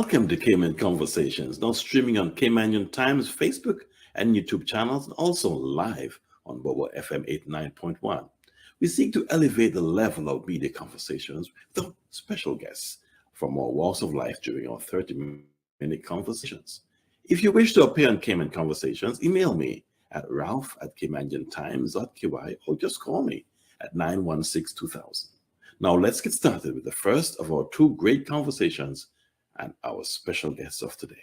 Welcome to Cayman Conversations, now streaming on Cayman Times Facebook and YouTube channels, and also live on Bobo FM 89.1. We seek to elevate the level of media conversations with special guests from all walks of life during our 30-minute conversations. If you wish to appear on Cayman Conversations, email me at ralph@caymantimes.ky or just call me at 916-2000. Now let's get started with the first of our two great conversations and our special guest of today.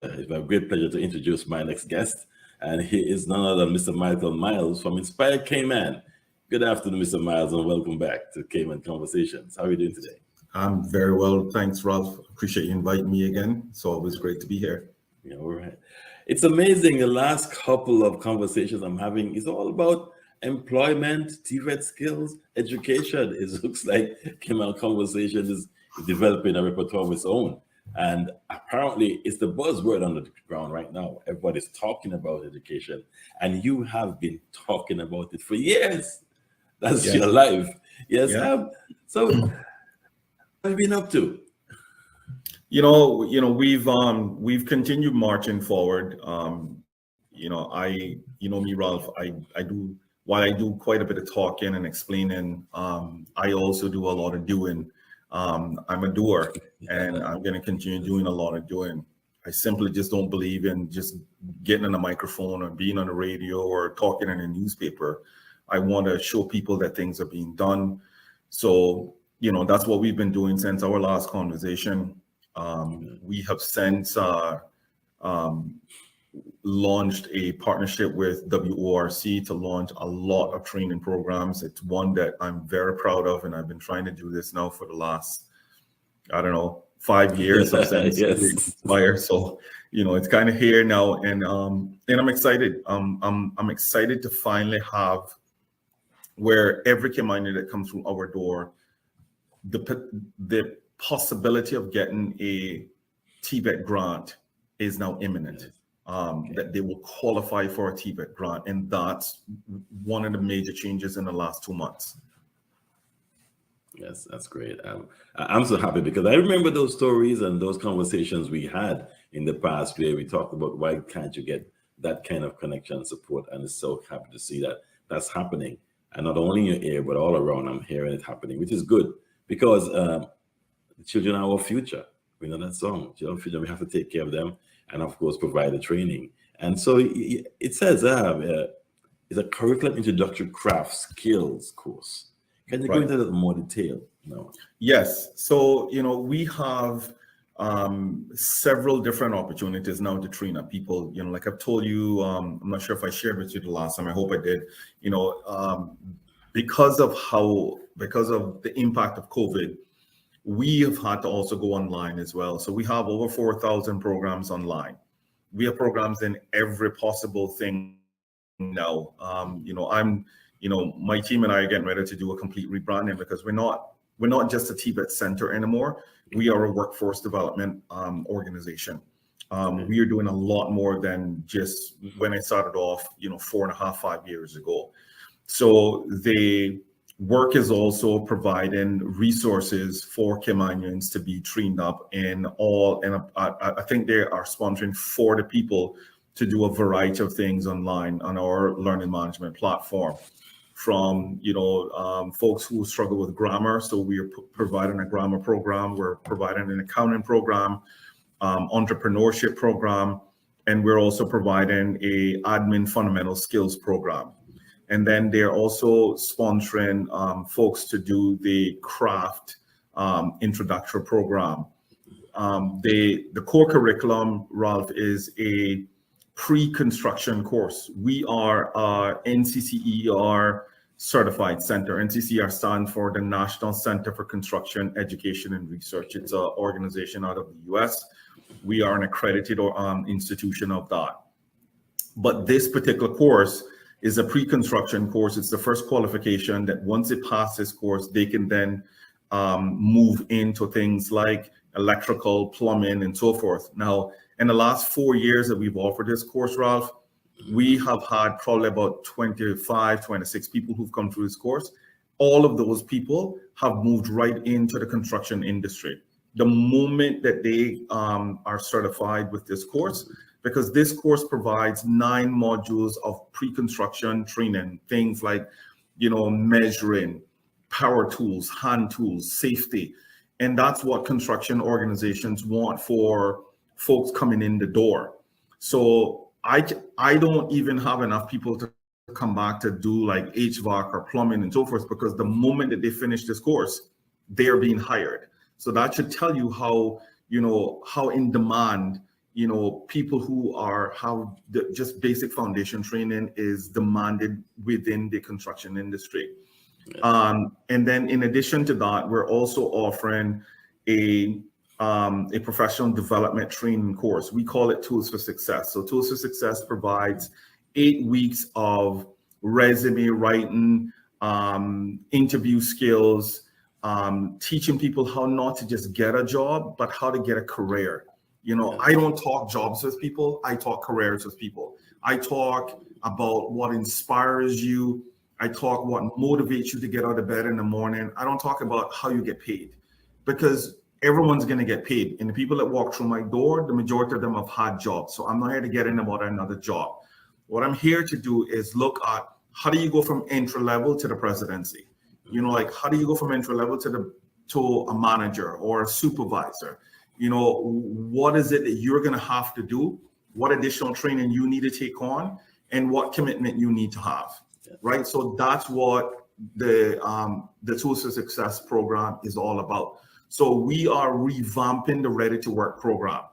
It's my great pleasure to introduce my next guest, and he is none other than Mr. Michael Miles from Inspired Cayman. Good afternoon, Mr. Miles, and welcome back to Cayman Conversations. How are you doing today? I'm very well, thanks, Ralph. Appreciate you inviting me again. It's always great to be here. Yeah, all right. It's amazing. The last couple of conversations I'm having is all about employment, TVET skills, education. It looks like Cayman Conversations is developing a repertoire of its own. And apparently it's the buzzword on the ground right now. Everybody's talking about education, and you have been talking about it for years. That's your life. Yes. Yeah. So what have you been up to? We've continued marching forward. Me, Ralph, I do, while I do quite a bit of talking and explaining, I also do a lot of doing. I'm a doer, and I'm going to continue doing a lot of doing. I simply just don't believe in just getting on a microphone or being on the radio or talking in a newspaper. I want to show people that things are being done. So, that's what we've been doing since our last conversation. We have since launched a partnership with WORC to launch a lot of training programs. It's one that I'm very proud of, and I've been trying to do this now for the last, 5 years since Yes. it expired. So, it's kind of here now, and I'm excited. I'm excited to finally have where every Caymanian that comes through our door, the possibility of getting a TVET grant is now imminent. That they will qualify for a TVET grant, and that's one of the major changes in the last 2 months. Yes, that's great. I'm so happy because I remember those stories and those conversations we had in the past where we talked about why can't you get that kind of connection and support, and it's so happy to see that that's happening, and not only in your ear but all around. I'm hearing it happening, which is good because the children are our future. We know that song, children future. We have to take care of them, and of course provide the training. And so it says it's a curriculum introductory craft skills course. Can you go into that in more detail? No. Yes. So we have several different opportunities now to train up people. Like I've told you, I'm not sure if I shared with you the last time. I hope I did. Because of the impact of COVID, we have had to also go online as well. So we have over 4,000 programs online. We have programs in every possible thing now. My team and I are getting ready to do a complete rebranding because we're not just a TVET center anymore. We are a workforce development organization. We are doing a lot more than just when I started off, 4.5, 5 years ago. So the work is also providing resources for Caymanians to be trained up and I think they are sponsoring 40 people to do a variety of things online on our learning management platform. From folks who struggle with grammar, so we are providing a grammar program, we're providing an accounting program, entrepreneurship program, and we're also providing a admin fundamental skills program. And then they're also sponsoring folks to do the craft introductory program. The core curriculum, Ralph, is a pre-construction course. We are NCCER certified center. NCCER stands for the National Center for Construction, Education, and Research. It's an organization out of the US. We are an accredited institution of that. But this particular course is a pre-construction course. It's the first qualification that once it passes this course, they can then move into things like electrical, plumbing, and so forth. Now, in the last 4 years that we've offered this course, Ralph, we have had probably about 25, 26 people who've come through this course. All of those people have moved right into the construction industry. the moment that they are certified with this course, because this course provides 9 modules of pre-construction training, things like, measuring, power tools, hand tools, safety. And that's what construction organizations want for folks coming in the door. So I don't even have enough people to come back to do like HVAC or plumbing and so forth, because the moment that they finish this course, they're being hired. So that should tell you how, how in demand, people who have just basic foundation training is demanded within the construction industry. And then in addition to that, we're also offering a professional development training course. We call it Tools for Success. So Tools for Success provides 8 weeks of resume writing, interview skills, teaching people how not to just get a job, but how to get a career. I don't talk jobs with people. I talk careers with people. I talk about what inspires you. I talk what motivates you to get out of bed in the morning. I don't talk about how you get paid, because everyone's going to get paid. And the people that walk through my door, the majority of them have had jobs. So I'm not here to get in about another job. What I'm here to do is look at how do you go from entry level to the presidency? Like how do you go from entry level to a manager or a supervisor? What is it that you're going to have to do? What additional training you need to take on, and what commitment you need to have, right? So that's what the Tools for Success program is all about. So we are revamping the Ready to Work program.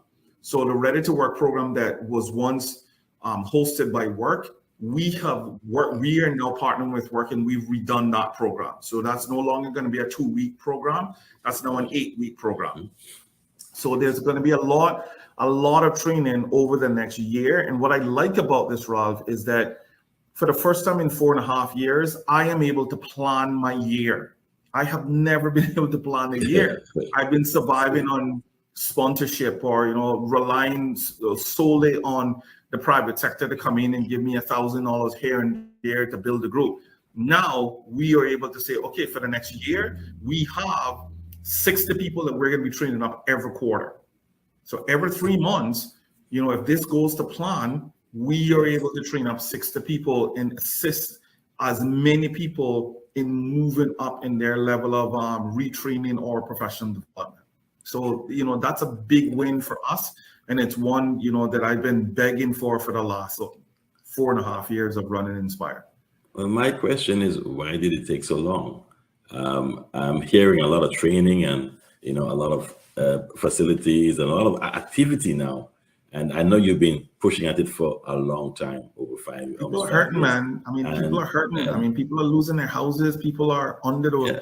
So the Ready to Work program that was once hosted by Work, we are now partnering with Work, and we've redone that program. So that's no longer going to be a 2-week program. That's now an 8-week program. So there's going to be a lot of training over the next year. And what I like about this, Ralph, is that for the first time in 4.5 years, I am able to plan my year. I have never been able to plan a year. I've been surviving on sponsorship or, relying solely on the private sector to come in and give me $1,000 here and there to build a group. Now we are able to say, okay, for the next year, we have 60 people that we're going to be training up every quarter. So every 3 months, if this goes to plan, we are able to train up 60 people and assist as many people in moving up in their level of retraining or professional development. So, that's a big win for us. And it's one, that I've been begging for the last 4.5 years of running Inspire. Well, my question is, why did it take so long? I'm hearing a lot of training and, a lot of facilities and a lot of activity now. And I know you've been pushing at it for a long time, over 5 years. People are hurting, man. People are hurting. People are losing their houses. People are under the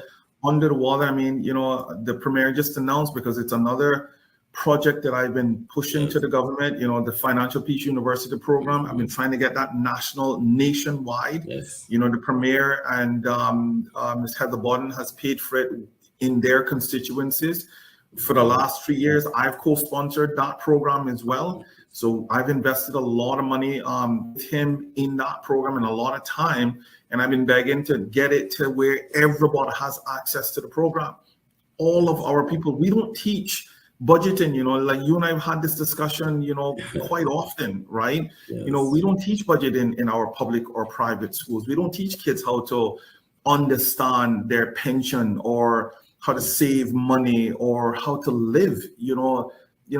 water. The premier just announced, because it's another project that I've been pushing to the government, the Financial Peace University program. I've been trying to get that nationwide. The premier and Ms. Heather Bodden has paid for it in their constituencies. For the last 3 years, I've co-sponsored that program as well. So I've invested a lot of money with him in that program and a lot of time. And I've been begging to get it to where everybody has access to the program. All of our people, we don't teach budgeting, like you and I have had this discussion, quite often, right? We don't teach budgeting in our public or private schools. We don't teach kids how to understand their pension or how to save money or how to live,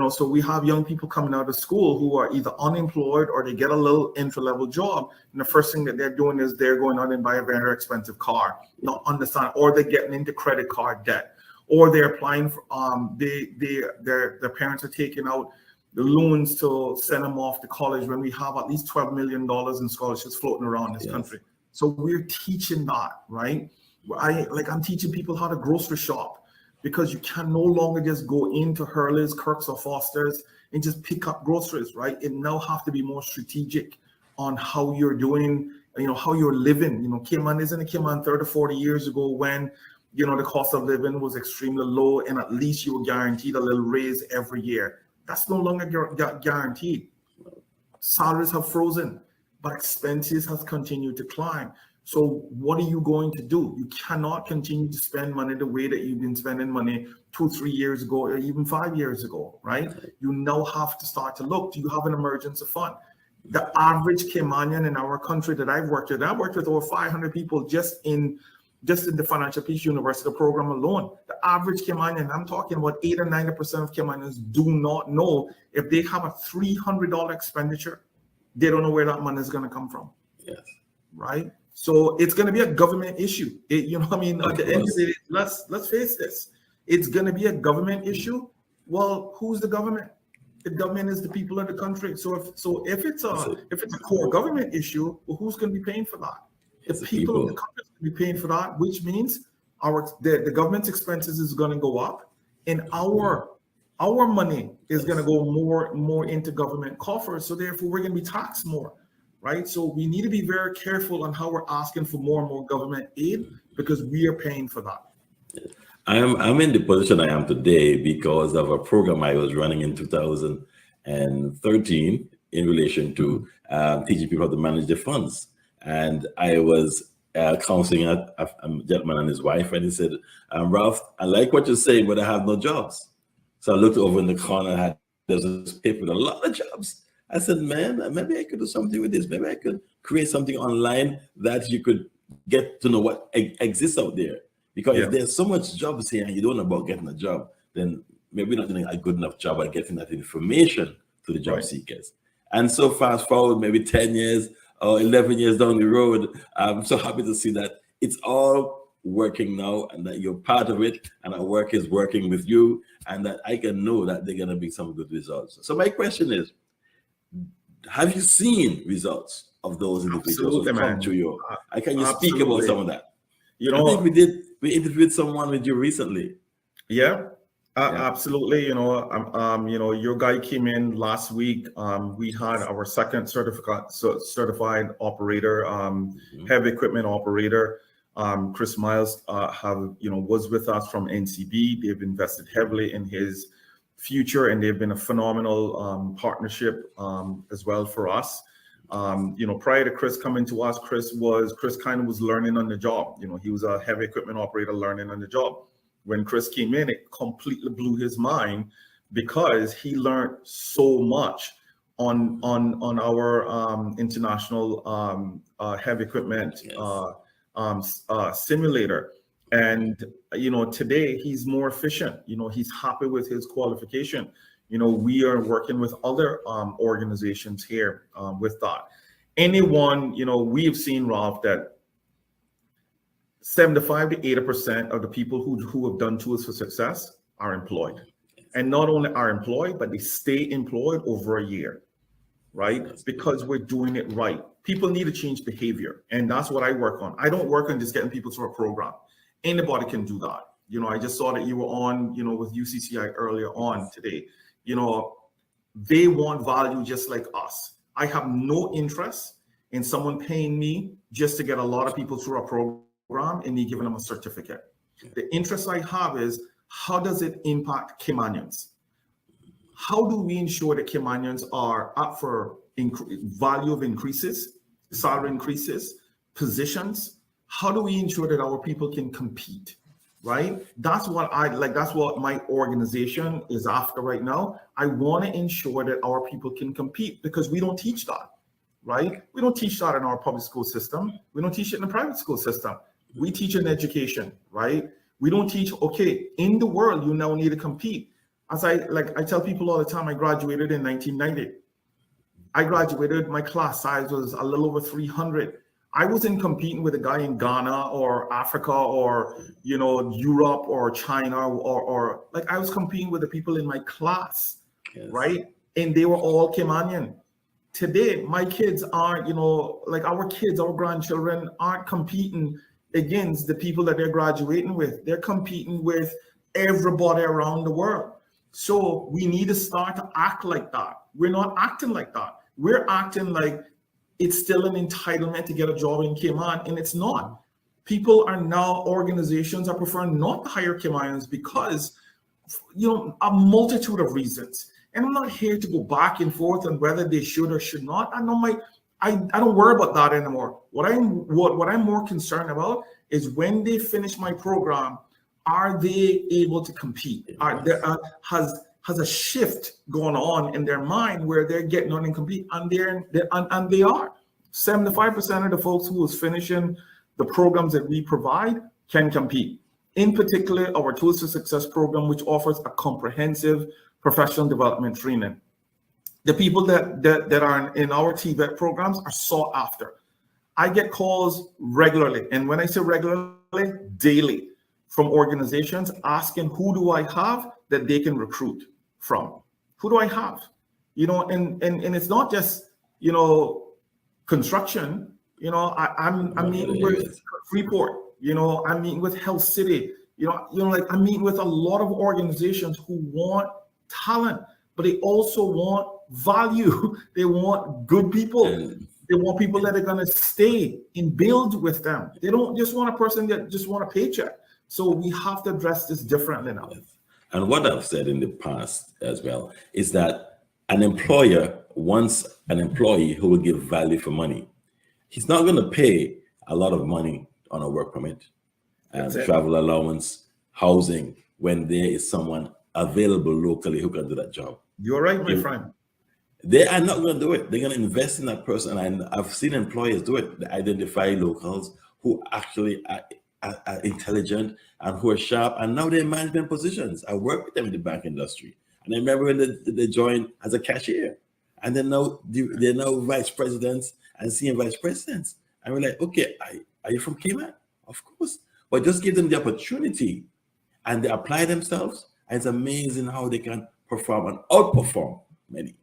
so we have young people coming out of school who are either unemployed or they get a little entry-level job. And the first thing that they're doing is they're going out and buy a very expensive car, not understand, or they're getting into credit card debt, or they're applying for, their parents are taking out the loans to send them off to college when we have at least $12 million in scholarships floating around this country. So we're teaching that, right? I'm teaching people how to grocery shop, because you can no longer just go into Hurley's, Kirk's, or Foster's and just pick up groceries, right? It now have to be more strategic on how you're doing, how you're living. Cayman isn't a Cayman 30 or 40 years ago when, the cost of living was extremely low and at least you were guaranteed a little raise every year. That's no longer guaranteed. Salaries have frozen, but expenses have continued to climb. So what are you going to do? You cannot continue to spend money the way that you've been spending money 2, 3 years ago, or even 5 years ago, right? You now have to start to look. Do you have an emergency fund? The average Caymanian in our country that I've worked with over 500 people just in the Financial Peace University program alone. The average Caymanian, I'm talking about 8 or 90% of Caymanians do not know if they have a $300 expenditure, they don't know where that money is going to come from. Yes. Right? So it's going to be a government issue. You know what I mean? At the end of the day, let's face this. It's going to be a government issue. Well, who's the government? The government is the people of the country. So if it's a core government issue, well, who's going to be paying for that? The people of the country are going to be paying for that, which means the government's expenses is going to go up, and our money is going to go more into government coffers. So therefore, we're going to be taxed more. Right. So we need to be very careful on how we're asking for more and more government aid, because we are paying for that. I'm in the position I am today because of a program I was running in 2013 in relation to teaching people how to manage their funds. And I was counseling a gentleman and his wife, and he said, Ralph, I like what you're saying, but I have no jobs. So I looked over in the corner, there's this paper with a lot of jobs. I said, man, maybe I could do something with this. Maybe I could create something online that you could get to know what exists out there. Because if there's so much jobs here and you don't know about getting a job, then maybe not doing a good enough job at getting that information to the job seekers. And so fast forward, maybe 10 years or 11 years down the road, I'm so happy to see that it's all working now and that you're part of it and our work is working with you and that I can know that they're going to be some good results. So my question is, have you seen results of those individuals who come to you? Can you speak about some of that? You know, I think we interviewed someone with you recently. Yeah, absolutely. You know, your guy came in last week. We had our second certified operator, heavy equipment operator. Chris Miles was with us from NCB. They've invested heavily in his future, and they've been a phenomenal partnership as well for us. Prior to Chris coming to us, Chris kind of was learning on the job. He was a heavy equipment operator learning on the job. When Chris came in, it completely blew his mind because he learned so much on our international heavy equipment simulator. And today he's more efficient. He's happy with his qualification. We are working with other organizations here with that. Anyone, we have seen, Ralph, that 75 to 80% of the people who have done Tools for Success are employed. And not only are employed, but they stay employed over a year, right? Because we're doing it right. People need to change behavior. And that's what I work on. I don't work on just getting people through a program. Anybody can do that. I just saw that you were on, with UCCI earlier on today. They want value just like us. I have no interest in someone paying me just to get a lot of people through a program and me giving them a certificate. The interest I have is, how does it impact Caymanians? How do we ensure that Caymanians are up for value of increases, salary increases, positions? How do we ensure that our people can compete? Right? That's what that's what my organization is after right now. I want to ensure that our people can compete, because we don't teach that, right? We don't teach that in our public school system. We don't teach it in the private school system. We teach in education, right? We don't teach, okay, in the world, you now need to compete. As I tell people all the time, I graduated in 1990. I graduated, my class size was a little over 300. I wasn't competing with a guy in Ghana or Africa or, Europe or China or I was competing with the people in my class, right? And they were all Caymanian. Today, my kids aren't, our kids, our grandchildren aren't competing against the people that they're graduating with. They're competing with everybody around the world. So we need to start to act like that. We're not acting like that. We're acting like it's still an entitlement to get a job in Cayman, and it's not. People are now, organizations are preferring not to hire Caymanians because, a multitude of reasons. And I'm not here to go back and forth on whether they should or should not. I know I don't worry about that anymore. What I'm more concerned about is when they finish my program, are they able to compete? Are there has a shift going on in their mind where they're getting on and compete, and they are. 75% of the folks who is finishing the programs that we provide can compete. In particular, our Tools to Success program, which offers a comprehensive professional development training. The people that are in our TVET programs are sought after. I get calls regularly, and when I say regularly, daily, from organizations asking who do I have that they can recruit from? Who do I have? And it's not just construction. I'm meeting with Freeport. I'm meeting with Health City. Like I'm meeting with a lot of organizations who want talent, but they also want value. They want good people. They want people that are going to stay and build with them. They don't just want a person that just want a paycheck. So we have to address this differently now. And what I've said in the past as well is that an employer wants an employee who will give value for money. He's not going to pay a lot of money on a work permit, travel allowance, housing, when there is someone available locally who can do that job. You're right, my friend. They are not going to do it. They're going to invest in that person. And I've seen employers do it. They identify locals who actually are intelligent and who are sharp, and now they're in management positions. I work with them in the bank industry. And I remember when they joined as a cashier. And they're now vice presidents and senior vice presidents. And we're like, okay, are you from Cayman? Of course. But just give them the opportunity and they apply themselves. And it's amazing how they can perform and outperform many.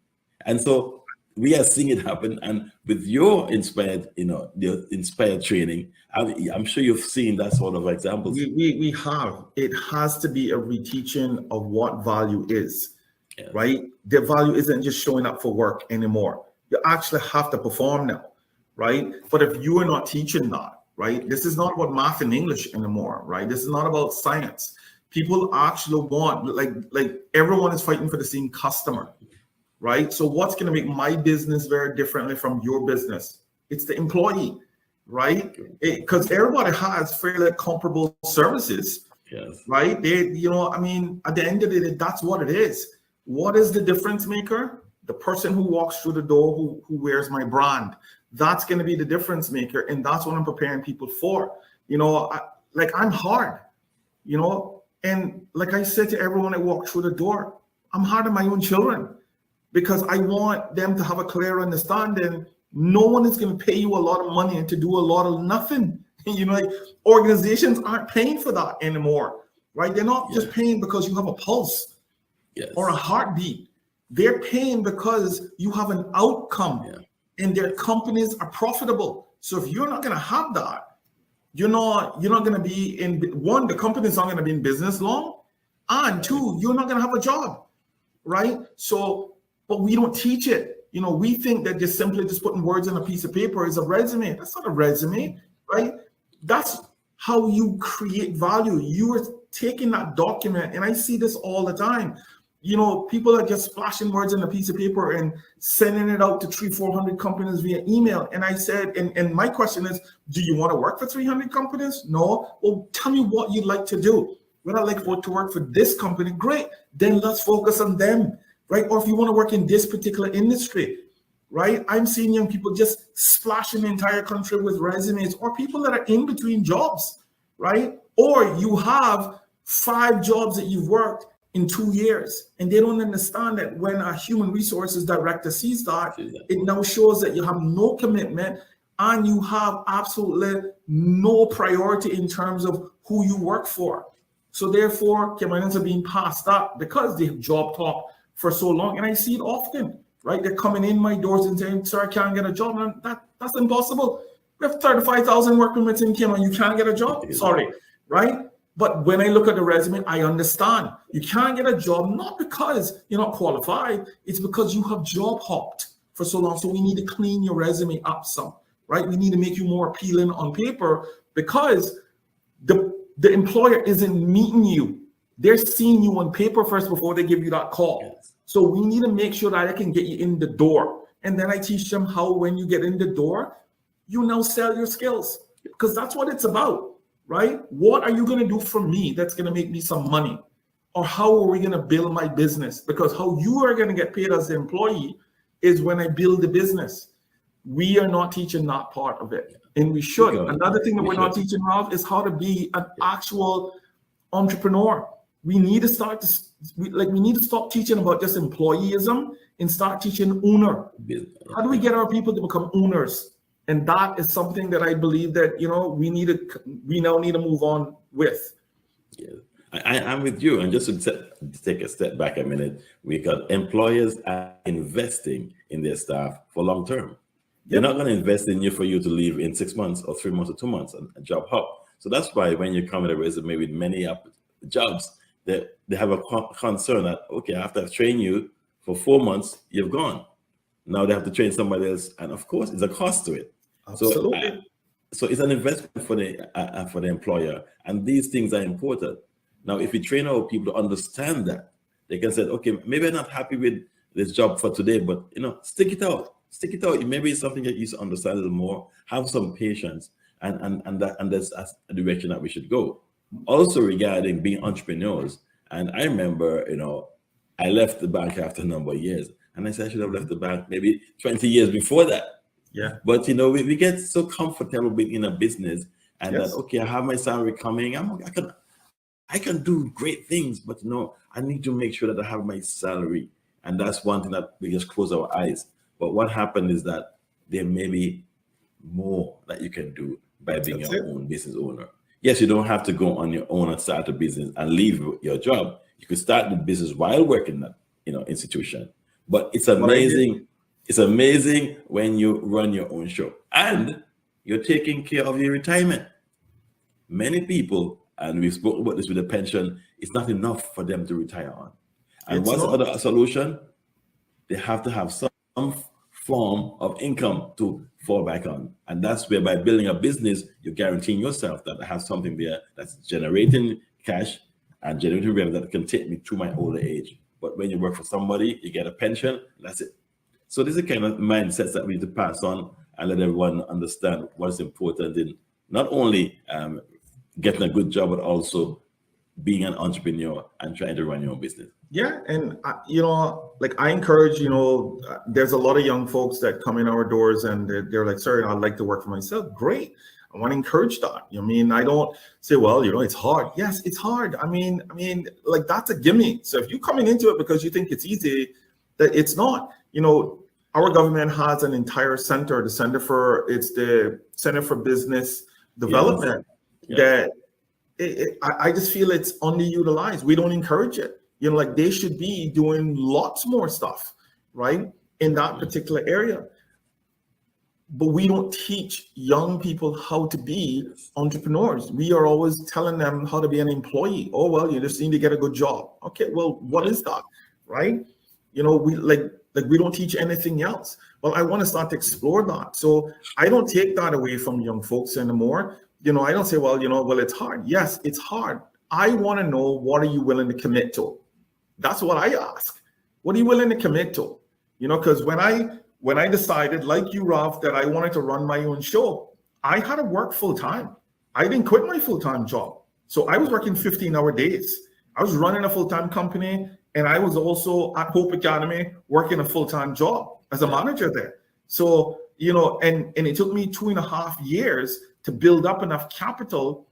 And so we are seeing it happen. And with your inspired, the inspired training, I'm sure you've seen that sort of examples. We have. It has to be a reteaching of what value is, right? The value isn't just showing up for work anymore. You actually have to perform now, right? But if you are not teaching that, right? This is not about math and English anymore, right? This is not about science. People actually want, like everyone is fighting for the same customer, right? So what's going to make my business very differently from your business? It's the employee, right? Because everybody has fairly comparable services, right? At the end of the day, that's what it is. What is the difference maker? The person who walks through the door, who wears my brand. That's going to be the difference maker. And that's what I'm preparing people for. I'm hard, and like I said to everyone that walked through the door, I'm hard on my own children because I want them to have a clear understanding. No one is going to pay you a lot of money and to do a lot of nothing. Organizations aren't paying for that anymore, right? They're not just paying because you have a pulse or a heartbeat. They're paying because you have an outcome and their companies are profitable. So if you're not going to have that, you're not going to be in one, the company's not going to be in business long, and two, you're not going to have a job, right? So, but we don't teach it. We think that just simply putting words on a piece of paper is a resume. That's not a resume, right? That's how you create value. You are taking that document, and I see this all the time. People are just splashing words on a piece of paper and sending it out to 300-400 companies via email. And I said, and my question is, do you want to work for 300 companies? No. Well, tell me what you'd like to do. Would I like to work for this company? Great. Then let's focus on them, right? Or if you want to work in this particular industry, right? I'm seeing young people just splashing the entire country with resumes, or people that are in between jobs, right? Or you have 5 jobs that you've worked in 2 years, and they don't understand that when a human resources director sees that, it now shows that you have no commitment and you have absolutely no priority in terms of who you work for. So therefore, Caymanians are being passed up because they have job talk for so long, and I see it often, right? They're coming in my doors and saying, "Sir, I can't get a job." And that's impossible. We have 35,000 work permits in Cayman. You can't get a job? Sorry, right? But when I look at the resume, I understand. You can't get a job, not because you're not qualified. It's because you have job hopped for so long. So we need to clean your resume up some, right? We need to make you more appealing on paper because the employer isn't meeting you. They're seeing you on paper first before they give you that call. So we need to make sure that I can get you in the door. And then I teach them how, when you get in the door, you now sell your skills, because that's what it's about, right? What are you going to do for me that's going to make me some money? Or how are we going to build my business? Because how you are going to get paid as an employee is when I build the business. We are not teaching that part of it, and we should. Another thing that we're not teaching, Ralph, is how to be an actual entrepreneur. We need to we need to stop teaching about just employeeism and start teaching owner. How do we get our people to become owners? And that is something that I believe that we now need to move on with. Yeah. I'm with you. And just to take a step back a minute, we got employers are investing in their staff for long term. They're not going to invest in you for you to leave in 6 months or 3 months or 2 months and job hop. So that's why when you come with a resume with many jobs, they have a concern that, okay, after I've trained you for 4 months, you've gone. Now they have to train somebody else. And of course, it's a cost to it. Absolutely. So it's an investment for the employer. And these things are important. Now, if we train our people to understand that, they can say, okay, maybe I'm not happy with this job for today, but stick it out. Stick it out. Maybe it's something that you should understand a little more. Have some patience, and that's a direction that we should go. Also, regarding being entrepreneurs, and I remember, I left the bank after a number of years, and I said I should have left the bank maybe 20 years before that. Yeah. But we get so comfortable being in a business, and that, okay, I have my salary coming. I can do great things, but I need to make sure that I have my salary. And that's one thing that we just close our eyes. But what happened is that there may be more that you can do by being your own business owner. Yes, you don't have to go on your own and start a business and leave your job. You could start the business while working in that institution. But it's amazing. It's amazing when you run your own show and you're taking care of your retirement. Many people, and we've spoken about this with the pension, it's not enough for them to retire on. And what's the other solution? They have to have some form of income to fall back on. And that's where, by building a business, you're guaranteeing yourself that I have something there that's generating cash and generating revenue that can take me to my older age. But when you work for somebody, you get a pension, that's it. So these are kind of mindsets that we need to pass on and let everyone understand what's important in not only getting a good job, but also being an entrepreneur and trying to run your own business. Yeah. And, I encourage, there's a lot of young folks that come in our doors and they're like, sorry, I'd like to work for myself. Great. I want to encourage that. I don't say, well, it's hard. Yes, it's hard. I mean, that's a gimme. So if you're coming into it because you think it's easy, that it's not. Our government has an entire center, the Center for Business Development, that I just feel it's underutilized. We don't encourage it. They should be doing lots more stuff, right, in that particular area. But we don't teach young people how to be entrepreneurs. We are always telling them how to be an employee. Oh, well, you just need to get a good job. Okay, well, what is that, right? We don't teach anything else. Well, I want to start to explore that. So I don't take that away from young folks anymore. I don't say, well, it's hard. Yes, it's hard. I want to know, what are you willing to commit to? That's what I ask. What are you willing to commit to? Because when I decided, like you, Ralph, that I wanted to run my own show, I had to work full time. I didn't quit my full-time job. So I was working 15-hour days. I was running a full-time company, and I was also at Hope Academy working a full-time job as a manager there. So, and it took me 2.5 years to build up enough capital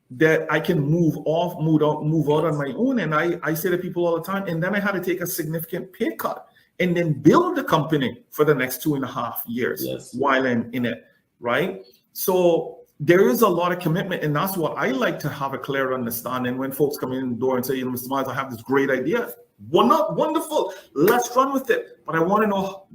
that I can move out on my own. And I say to people all the time, and then I had to take a significant pay cut and then build the company for the next 2.5 years while I'm in it, right? So there is a lot of commitment, and that's what I like to have a clear understanding when folks come in the door and say, Mr. Miles, I have this great idea. Well, not wonderful. Let's run with it. But I want to know,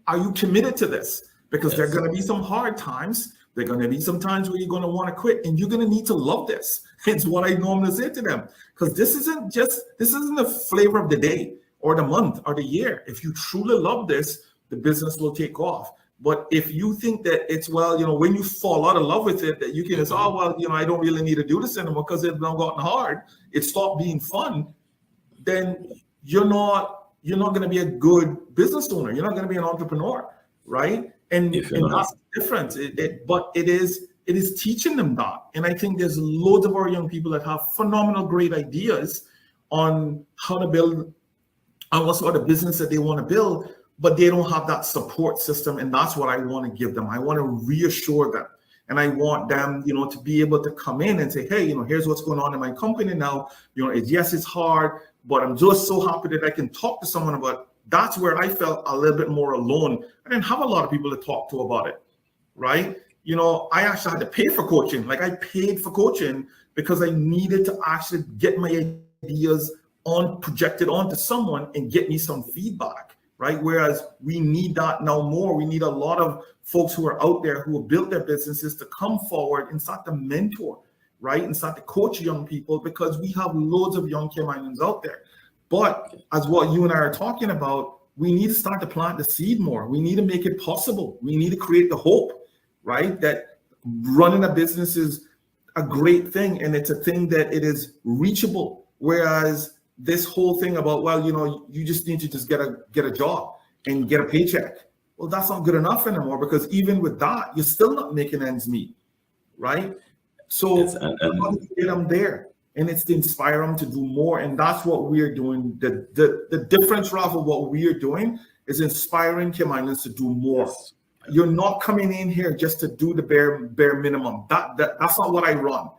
are you committed to this? Because there are going to be some hard times. There are going to be some times where you're going to want to quit, and you're going to need to love this. It's what I normally say to them, because this isn't the flavor of the day or the month or the year. If you truly love this, the business will take off. But if you think that it's, when you fall out of love with it, that you can say, I don't really need to do this anymore because it's now gotten hard, it stopped being fun, then you're not you're not going to be a good business owner. You're not going to be an entrepreneur, right? And If you're and not. that's the difference. But it is teaching them that. And I think there's loads of our young people that have phenomenal, great ideas on how to build, on what sort of business that they want to build, but they don't have that support system. And that's what I want to give them. I want to reassure them. And I want them, to be able to come in and say, hey, here's what's going on in my company now. Yes, it's hard, but I'm just so happy that I can talk to someone about it. That's where I felt a little bit more alone. I didn't have a lot of people to talk to about it, right? I actually had to pay for coaching. Like, I paid for coaching because I needed to actually get my ideas projected onto someone and get me some feedback, right? Whereas we need that now more. We need a lot of folks who are out there who have built their businesses to come forward and start to mentor, right? And start to coach young people, because we have loads of young Caymanians out there. But as what you and I are talking about, we need to start to plant the seed more. We need to make it possible. We need to create the hope, right? That running a business is a great thing, and it's a thing that it is reachable. Whereas this whole thing about, well, you just need to just get a job and get a paycheck. Well, that's not good enough anymore, because even with that, you're still not making ends meet, right? So Yes, and get them there, and it's to inspire them to do more. And that's what we're doing. The difference, Ralph, of what we are doing is inspiring Caymanians to do more. yes. You're not coming in here just to do the bare minimum. That's not what I run,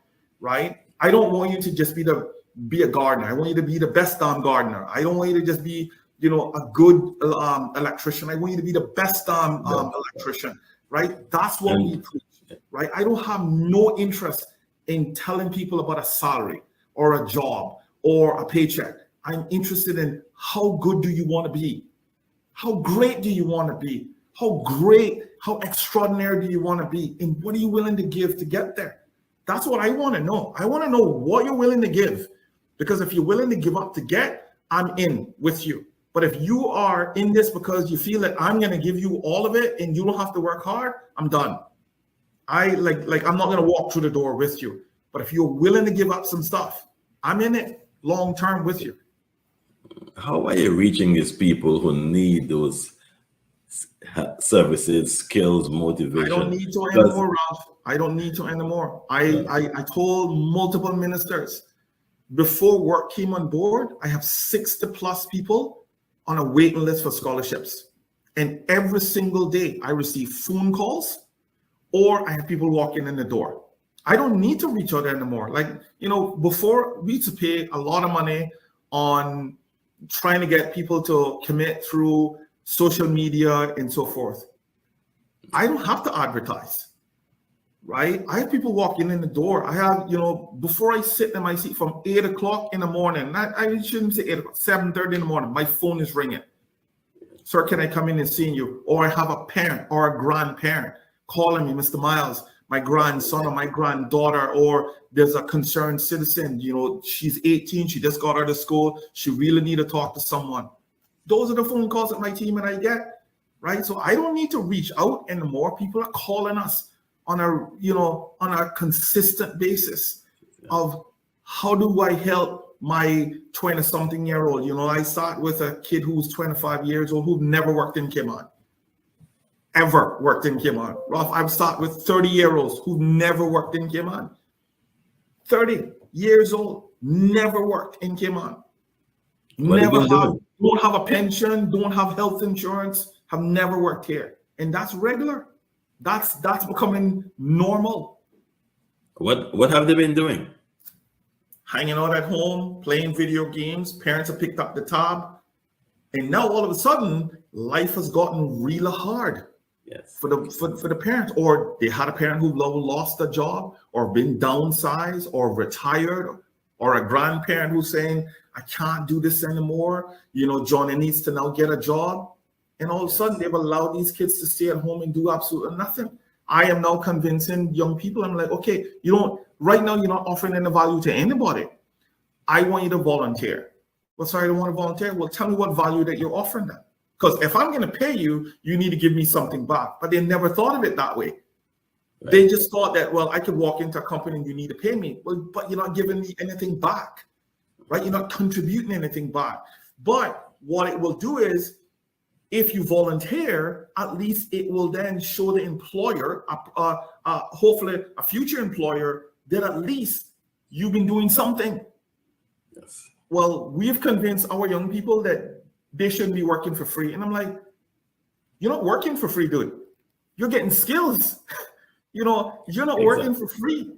right? I don't want you to just be a gardener. I want you to be the best damn gardener. I don't want you to just be, a good electrician. I want you to be the best electrician, right? That's what we preach, right? I don't have no interest in telling people about a salary or a job or a paycheck. I'm interested in how good do you want to be? How great do you want to be? How great, how extraordinary do you want to be? And what are you willing to give to get there? That's what I want to know. I want to know what you're willing to give. Because if you're willing to give up to get, I'm in with you. But if you are in this because you feel that I'm going to give you all of it and you don't have to work hard, I'm done. I'm not going to walk through the door with you. But if you're willing to give up some stuff, I'm in it long term with you. How are you reaching these people who need those services, skills, motivation? I don't need to anymore, Ralph. I don't need to anymore. I told multiple ministers, before work came on board, I have 60 plus people on a waiting list for scholarships. And every single day I receive phone calls or I have people walking in the door. I don't need to reach out anymore. Before we used to pay a lot of money on trying to get people to commit through social media and so forth. I don't have to advertise. Right? I have people walking in the door. I have, before I sit in my seat from 8 o'clock in the morning, I shouldn't say 8 o'clock, 7:30 in the morning, my phone is ringing. Sir, can I come in and see you? Or I have a parent or a grandparent calling me, Mr. Miles, my grandson or my granddaughter, or there's a concerned citizen, she's 18, she just got out of school, she really need to talk to someone. Those are the phone calls that my team and I get, right? So I don't need to reach out anymore. People are calling us on a consistent basis of how do I help my 20-something-year-old. I start with a kid who's 25 years old who never worked in Cayman, ever worked in Cayman. Ralph, I've started with 30-year-olds who never worked in Cayman. 30 years old, never worked in Cayman. Don't have a pension, don't have health insurance, have never worked here. And that's regular. That's becoming normal. What have they been doing? Hanging out at home, playing video games. Parents have picked up the tab, and now all of a sudden, life has gotten really hard. Yes. For the parents, or they had a parent who lost a job, or been downsized, or retired, or a grandparent who's saying, "I can't do this anymore." Johnny needs to now get a job. And all of a sudden, they've allowed these kids to stay at home and do absolutely nothing. I am now convincing young people. I'm like, okay, right now, you're not offering any value to anybody. I want you to volunteer. Well, sorry, I don't want to volunteer. Well, tell me what value that you're offering them. Because if I'm going to pay you, you need to give me something back. But they never thought of it that way. Right. They just thought that, well, I could walk into a company and you need to pay me. Well, but you're not giving me anything back, right? You're not contributing anything back. But what it will do is, if you volunteer, at least it will then show the employer, hopefully a future employer, that at least you've been doing something. Yes. Well, we've convinced our young people that they shouldn't be working for free. And I'm like, you're not working for free, dude. You're getting skills. You're not working for free.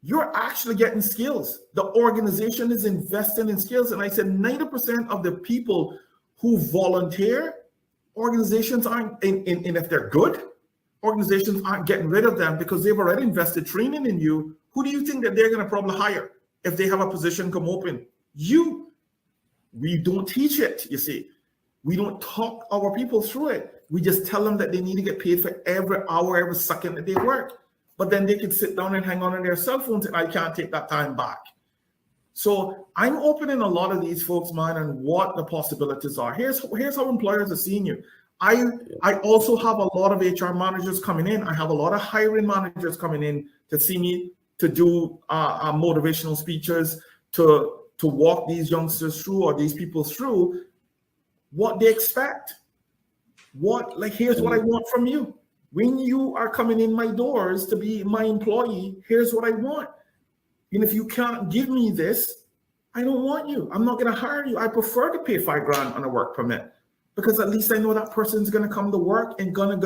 You're actually getting skills. The organization is investing in skills. And I said 90% of the people who volunteer, organizations aren't, and if they're good, organizations aren't getting rid of them because they've already invested training in you. Who do you think that they're going to probably hire if they have a position come open? You. We don't teach it, you see. We don't talk our people through it. We just tell them that they need to get paid for every hour, every second that they work. But then they can sit down and hang on to their cell phones and I can't take that time back. So I'm opening a lot of these folks' mind on what the possibilities are. Here's how employers are seeing you. I also have a lot of HR managers coming in. I have a lot of hiring managers coming in to see me to do motivational speeches, to walk these youngsters through or these people through what they expect. Here's what I want from you. When you are coming in my doors to be my employee, here's what I want. And if you can't give me this, I don't want you. I'm not going to hire you. I prefer to pay $5,000 on a work permit because at least I know that person's going to come to work and gonna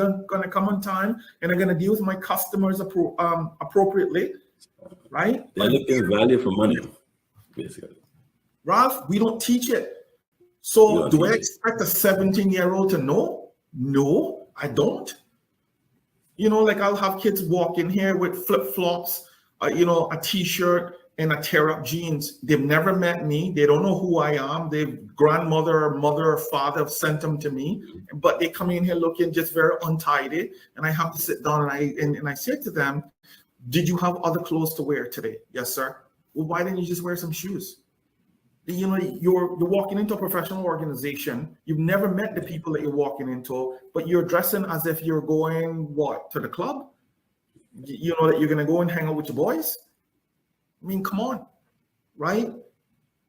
come on time and are going to deal with my customers appropriately, right? They're looking value for money, basically. Ralph, we don't teach it. So do I expect a 17-year-old to know? No, I don't. I'll have kids walk in here with flip-flops, a t-shirt and a tear-up jeans. They've never met me. They don't know who I am. Their grandmother or mother or father have sent them to me, but they come in here looking just very untidy. And I have to sit down and I say to them, did you have other clothes to wear today? Yes, sir. Well, why didn't you just wear some shoes? You're walking into a professional organization. You've never met the people that you're walking into, but you're dressing as if you're going to the club. That you're going to go and hang out with your boys. I mean, come on, right?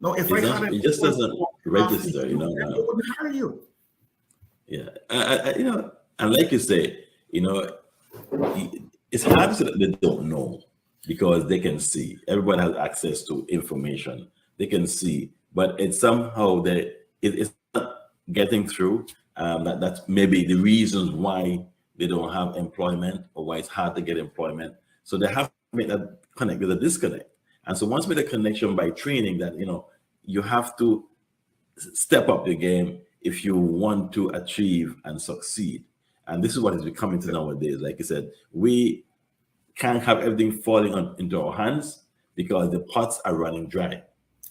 No, if it just doesn't register, I wouldn't hire you. Yeah, and like you say, it's hard to say that they don't know because they can see. Everyone has access to information. They can see, but it's somehow that it's not getting through. That's maybe the reasons why they don't have employment or why it's hard to get employment. So they have to make that connect with a disconnect. And so once made a connection by training that, you have to step up the game if you want to achieve and succeed. And this is what is becoming to nowadays. Like I said, we can't have everything falling into our hands because the pots are running dry.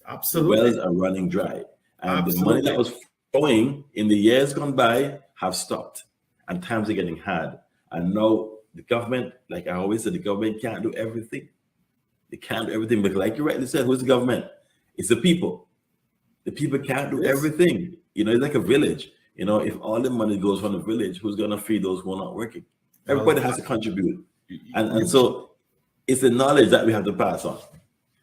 Absolutely. The wells are running dry. And the money that was flowing in the years gone by have stopped. And times are getting hard. And now the government, like I always said, the government can't do everything. They can't do everything. But like you rightly said, who's the government? It's the people. The people can't do everything. It's like a village. If all the money goes from the village, who's going to feed those who are not working? Everybody has to contribute. And so it's the knowledge that we have to pass on.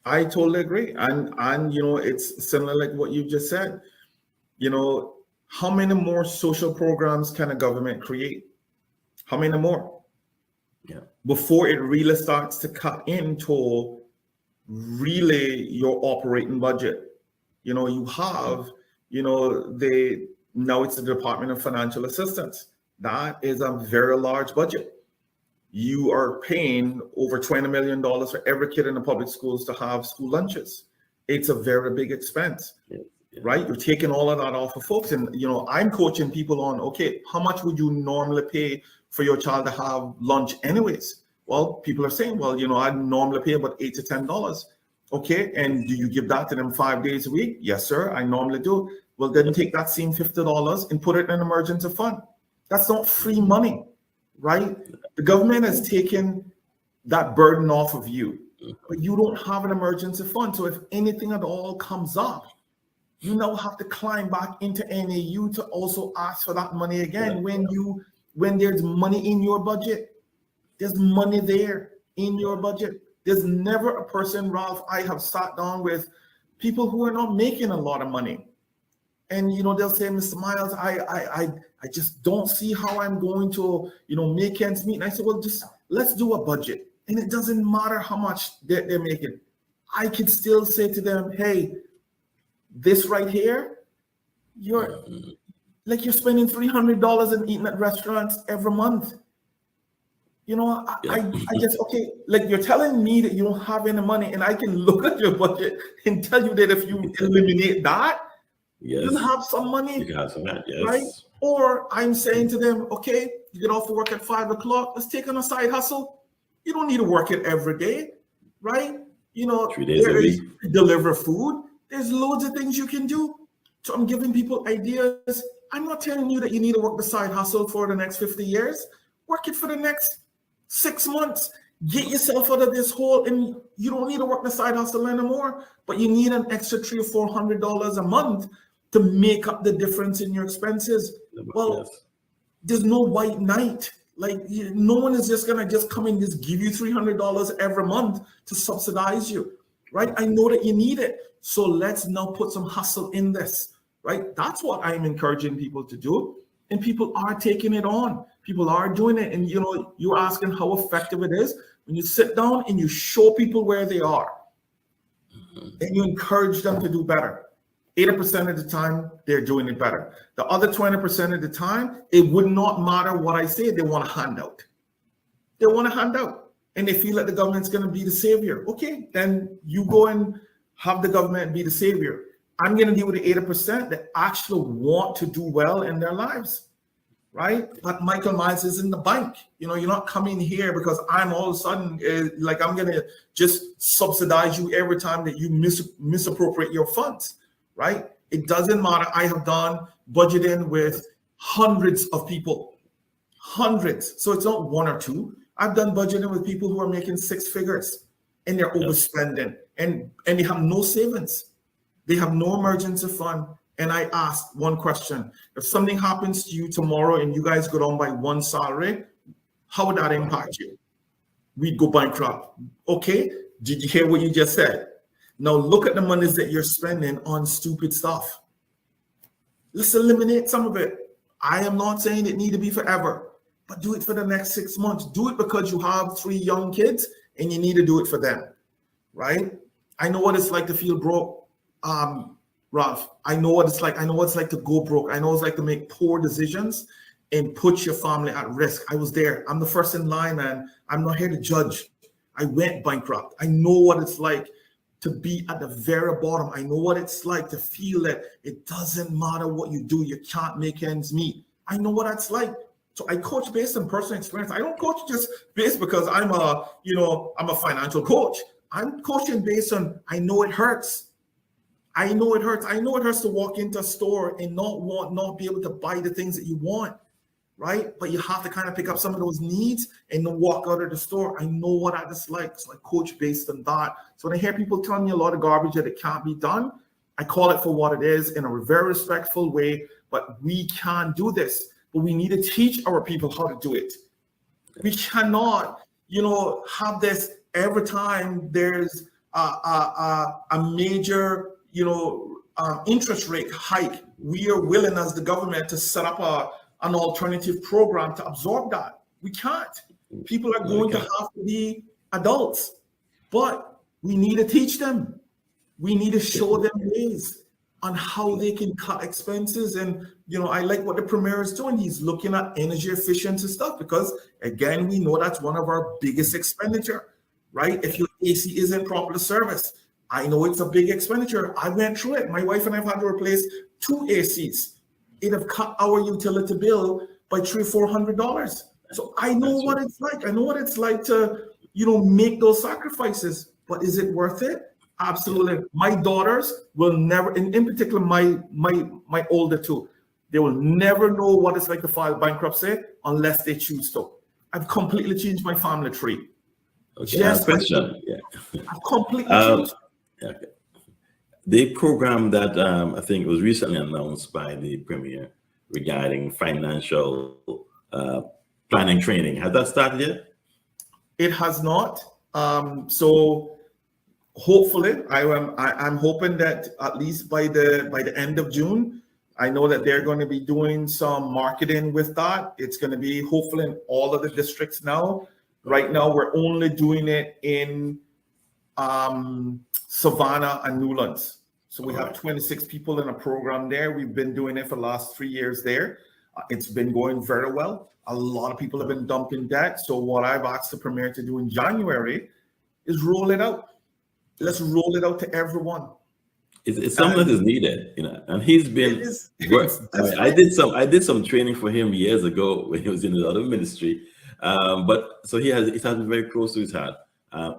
I totally agree. And it's similar like what you just said. How many more social programs can a government create? How many more? Yeah. Before it really starts to cut into really your operating budget. You have, now it's the Department of Financial Assistance. That is a very large budget. You are paying over $20 million for every kid in the public schools to have school lunches. It's a very big expense, right? You're taking all of that off of folks. And, I'm coaching people on, okay, how much would you normally pay for your child to have lunch anyways? Well, people are saying, well, I normally pay about $8 to $10. Okay, and do you give that to them 5 days a week? Yes, sir, I normally do. Well, then take that same $50 and put it in an emergency fund. That's not free money, right? The government has taken that burden off of you, but you don't have an emergency fund. So if anything at all comes up, you now have to climb back into NAU to also ask for that money again. When there's money in your budget, there's money there in your budget. There's never a person, Ralph, I have sat down with people who are not making a lot of money. And they'll say, Mr. Miles, I just don't see how I'm going to make ends meet. And I said, well, just let's do a budget. And it doesn't matter how much they're making. I can still say to them, hey, this right here, you're spending $300 and eating at restaurants every month. I just, okay, like you're telling me that you don't have any money, and I can look at your budget and tell you that if you eliminate that, you'll have some money. You can have some, yes. Right? Or I'm saying to them, okay, you get off of work at 5 o'clock, let's take on a side hustle. You don't need to work it every day, right? 3 days a week. Deliver food. There's loads of things you can do. So I'm giving people ideas. I'm not telling you that you need to work the side hustle for the next 50 years. Work it for the next 6 months. Get yourself out of this hole, and you don't need to work the side hustle anymore, but you need an extra $300 or $400 a month to make up the difference in your expenses. Well, yes. There's no white knight. Like, no one is just gonna just come and just give you $300 every month to subsidize you, right? I know that you need it, so let's now put some hustle in this, right? That's what I'm encouraging people to do, and people are taking it on. People are doing it, and you're asking how effective it is when you sit down and you show people where they are, and you encourage them to do better. 80% of the time, they're doing it better. The other 20% of the time, it would not matter what I say. They want a handout. They want a handout, and they feel that the government's going to be the savior. Okay, then you go and have the government be the savior. I'm going to deal with the 80% that actually want to do well in their lives. Right? But Michael Myers is in the bank. You're not coming here because I'm all of a sudden like I'm going to just subsidize you every time that you misappropriate your funds, right? It doesn't matter. I have done budgeting with hundreds of people, hundreds. So it's not one or two. I've done budgeting with people who are making 6 figures, and they're overspending, and they have no savings. They have no emergency fund. And I asked one question: if something happens to you tomorrow and you guys go down by one salary, how would that impact you? We'd go bankrupt. Okay, did you hear what you just said? Now look at the monies that you're spending on stupid stuff. Let's eliminate some of it. I am not saying it need to be forever, but do it for the next 6 months. Do it because you have 3 young kids and you need to do it for them, right? I know what it's like to feel broke. Ralph, I know what it's like. I know what it's like to go broke. I know what it's like to make poor decisions and put your family at risk. I was there. I'm the first in line, man. I'm not here to judge. I went bankrupt. I know what it's like to be at the very bottom. I know what it's like to feel that it doesn't matter what you do, you can't make ends meet. I know what that's like. So I coach based on personal experience. I don't coach just based because I'm a financial coach. I'm coaching based on, I know it hurts. I know it hurts. I know it hurts to walk into a store and not be able to buy the things that you want, right? But you have to kind of pick up some of those needs and then walk out of the store. I know what that is like. So I coach based on that. So when I hear people telling me a lot of garbage that it can't be done, I call it for what it is in a very respectful way. But we can do this. But we need to teach our people how to do it. We cannot, have this every time there's a major interest rate hike. We are willing as the government to set up an alternative program to absorb that. We can't. People are going to have to be adults, but we need to teach them. We need to show them ways on how they can cut expenses. And, I like what the premier is doing. He's looking at energy efficiency stuff because, again, we know that's one of our biggest expenditure, right? If your AC isn't properly serviced, I know it's a big expenditure. I went through it. My wife and I have had to replace 2 ACs. It have cut our utility bill by $300-400. So I know what it's like. I know what it's like to, make those sacrifices. But is it worth it? Absolutely. My daughters will never, in particular, my older 2, they will never know what it's like to file bankruptcy unless they choose to. I've completely changed my family tree. Okay, just question. I've completely changed. Okay. The program that I think was recently announced by the premier regarding financial planning training, has that started yet? It has not. So hopefully, I'm hoping that at least by the end of June, I know that they're going to be doing some marketing with that. It's going to be hopefully in all of the districts now. Right now, we're only doing it in Savannah and Newlands. So we have 26 people in a program there. We've been doing it for the last 3 years there. It's been going very well. A lot of people have been dumping debt. So what I've asked the Premier to do in January is roll it out. Let's roll it out to everyone. It's something that is needed, and he's been. I did some training for him years ago when he was in the other ministry, but so it has been very close to his heart.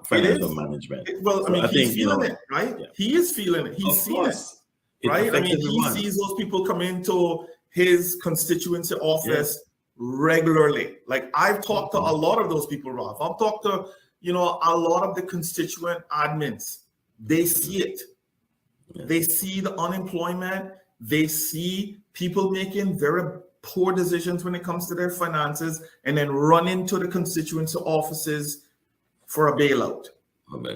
Financial management. He's feeling it, right? Yeah. He is feeling it. He's seeing it, right? I mean, he sees those people come into his constituency office regularly. Like I've talked to a lot of those people, Ralph. I've talked to a lot of the constituent admins. They see it. They see the unemployment. They see people making very poor decisions when it comes to their finances and then run into the constituency offices for a bailout.